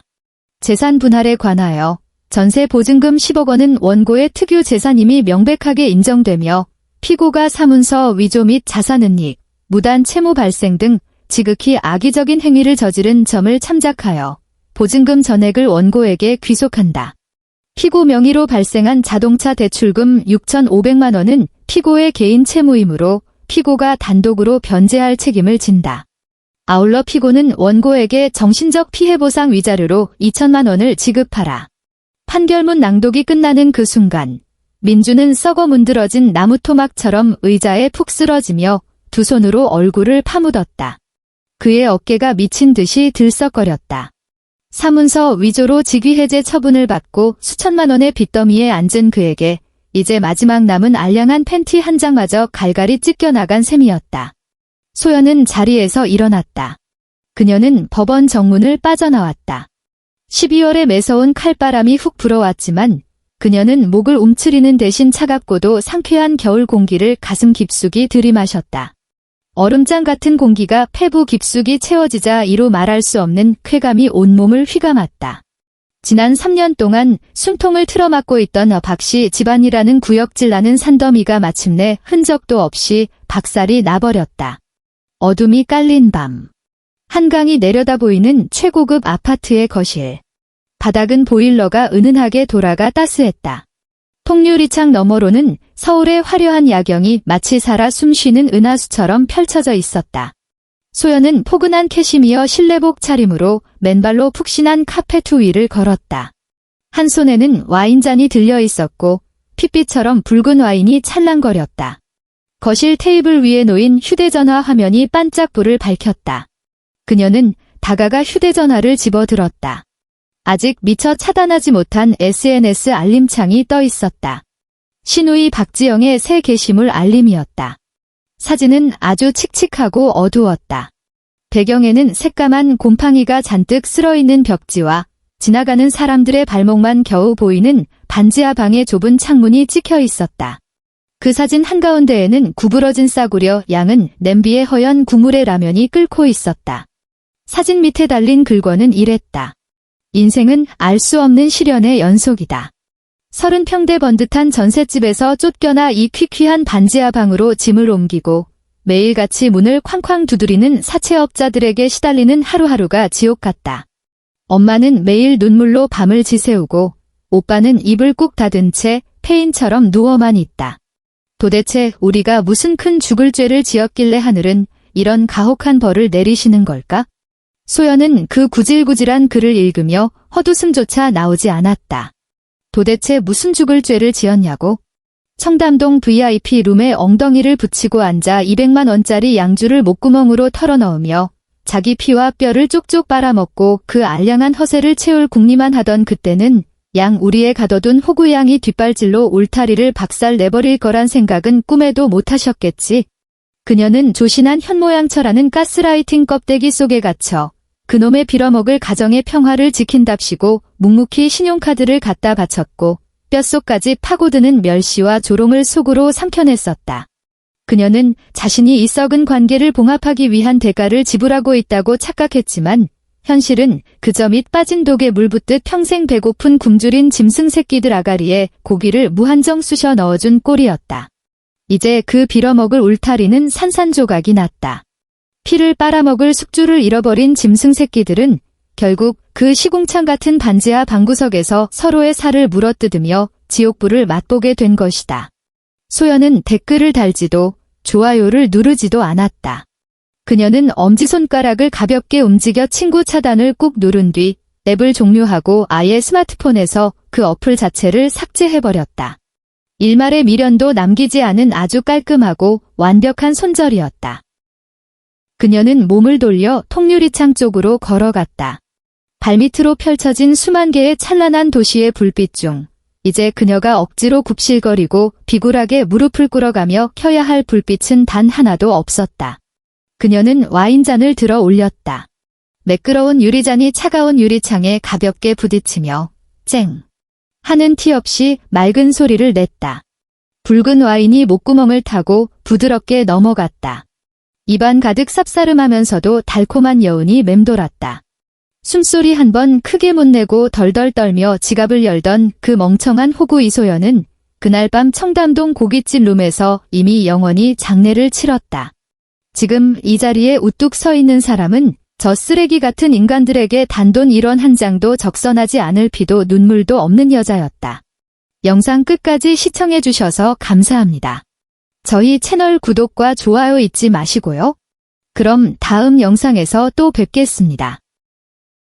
재산 분할에 관하여 전세 보증금 10억 원은 원고의 특유 재산임이 명백하게 인정되며 피고가 사문서 위조 및 자산은닉, 무단 채무 발생 등 지극히 악의적인 행위를 저지른 점을 참작하여 보증금 전액을 원고에게 귀속한다. 피고 명의로 발생한 자동차 대출금 6,500만 원은 피고의 개인 채무이므로 피고가 단독으로 변제할 책임을 진다. 아울러 피고는 원고에게 정신적 피해보상 위자료로 2천만 원을 지급하라. 판결문 낭독이 끝나는 그 순간 민주는 썩어 문드러진 나무 토막처럼 의자에 푹 쓰러지며 두 손으로 얼굴을 파묻었다. 그의 어깨가 미친 듯이 들썩거렸다. 사문서 위조로 직위해제 처분을 받고 수천만 원의 빚더미에 앉은 그에게 이제 마지막 남은 알량한 팬티 한 장마저 갈갈이 찢겨나간 셈이었다. 소연은 자리에서 일어났다. 그녀는 법원 정문을 빠져나왔다. 12월에 매서운 칼바람이 훅 불어왔지만 그녀는 목을 움츠리는 대신 차갑고도 상쾌한 겨울 공기를 가슴 깊숙이 들이마셨다. 얼음장 같은 공기가 폐부 깊숙이 채워지자 이루 말할 수 없는 쾌감이 온몸을 휘감았다. 지난 3년 동안 숨통을 틀어막고 있던 박씨 집안이라는 구역질 나는 산더미가 마침내 흔적도 없이 박살이 나버렸다. 어둠이 깔린 밤. 한강이 내려다 보이는 최고급 아파트의 거실. 바닥은 보일러가 은은하게 돌아가 따스했다. 통유리창 너머로는 서울의 화려한 야경이 마치 살아 숨쉬는 은하수처럼 펼쳐져 있었다. 소연은 포근한 캐시미어 실내복 차림으로 맨발로 푹신한 카페트 위를 걸었다. 한 손에는 와인잔이 들려 있었고 핏빛처럼 붉은 와인이 찰랑거렸다. 거실 테이블 위에 놓인 휴대전화 화면이 반짝 불을 밝혔다. 그녀는 다가가 휴대전화를 집어들었다. 아직 미처 차단하지 못한 SNS 알림창이 떠 있었다. 신우이 박지영의 새 게시물 알림이었다. 사진은 아주 칙칙하고 어두웠다. 배경에는 새까만 곰팡이가 잔뜩 쓸어있는 벽지와 지나가는 사람들의 발목만 겨우 보이는 반지하 방의 좁은 창문이 찍혀 있었다. 그 사진 한가운데에는 구부러진 싸구려 양은 냄비에 허연 국물의 라면이 끓고 있었다. 사진 밑에 달린 글권은 이랬다. 인생은 알 수 없는 시련의 연속이다. 30평대 번듯한 전셋집에서 쫓겨나 이 퀴퀴한 반지하 방으로 짐을 옮기고 매일같이 문을 쾅쾅 두드리는 사채업자들에게 시달리는 하루하루가 지옥 같다. 엄마는 매일 눈물로 밤을 지새우고 오빠는 입을 꾹 닫은 채 폐인처럼 누워만 있다. 도대체 우리가 무슨 큰 죽을 죄를 지었길래 하늘은 이런 가혹한 벌을 내리시는 걸까? 소연은 그 구질구질한 글을 읽으며 헛웃음조차 나오지 않았다. 도대체 무슨 죽을 죄를 지었냐고? 청담동 VIP 룸에 엉덩이를 붙이고 앉아 200만 원짜리 양주를 목구멍으로 털어넣으며 자기 피와 뼈를 쪽쪽 빨아먹고 그 알량한 허세를 채울 궁리만 하던 그때는 양 우리에 가둬둔 호구양이 뒷발질로 울타리를 박살 내버릴 거란 생각은 꿈에도 못하셨겠지. 그녀는 조신한 현모양처라는 가스라이팅 껍데기 속에 갇혀 그놈의 빌어먹을 가정의 평화를 지킨답시고 묵묵히 신용카드를 갖다 바쳤고 뼛속까지 파고드는 멸시와 조롱을 속으로 삼켜냈었다. 그녀는 자신이 이 썩은 관계를 봉합하기 위한 대가를 지불하고 있다고 착각했지만 현실은 그저 밑 빠진 독에 물 붓듯 평생 배고픈 굶주린 짐승 새끼들 아가리에 고기를 무한정 쑤셔 넣어준 꼴이었다. 이제 그 빌어먹을 울타리는 산산조각이 났다. 피를 빨아먹을 숙주를 잃어버린 짐승 새끼들은 결국 그 시궁창 같은 반지하 방구석에서 서로의 살을 물어뜯으며 지옥불을 맛보게 된 것이다. 소연은 댓글을 달지도 좋아요를 누르지도 않았다. 그녀는 엄지손가락을 가볍게 움직여 친구 차단을 꾹 누른 뒤 앱을 종료하고 아예 스마트폰에서 그 어플 자체를 삭제해버렸다. 일말의 미련도 남기지 않은 아주 깔끔하고 완벽한 손절이었다. 그녀는 몸을 돌려 통유리창 쪽으로 걸어갔다. 발밑으로 펼쳐진 수만 개의 찬란한 도시의 불빛 중 이제 그녀가 억지로 굽실거리고 비굴하게 무릎을 꿇어가며 켜야 할 불빛은 단 하나도 없었다. 그녀는 와인잔을 들어 올렸다. 매끄러운 유리잔이 차가운 유리창에 가볍게 부딪히며 쨍 하는 티 없이 맑은 소리를 냈다. 붉은 와인이 목구멍을 타고 부드럽게 넘어갔다. 입안 가득 쌉싸름하면서도 달콤한 여운이 맴돌았다. 숨소리 한 번 크게 못 내고 덜덜 떨며 지갑을 열던 그 멍청한 호구 이소연은 그날 밤 청담동 고깃집 룸에서 이미 영원히 장례를 치렀다. 지금 이 자리에 우뚝 서 있는 사람은 저 쓰레기 같은 인간들에게 단돈 1원 한 장도 적선하지 않을 피도 눈물도 없는 여자였다. 영상 끝까지 시청해주셔서 감사합니다. 저희 채널 구독과 좋아요 잊지 마시고요. 그럼 다음 영상에서 또 뵙겠습니다.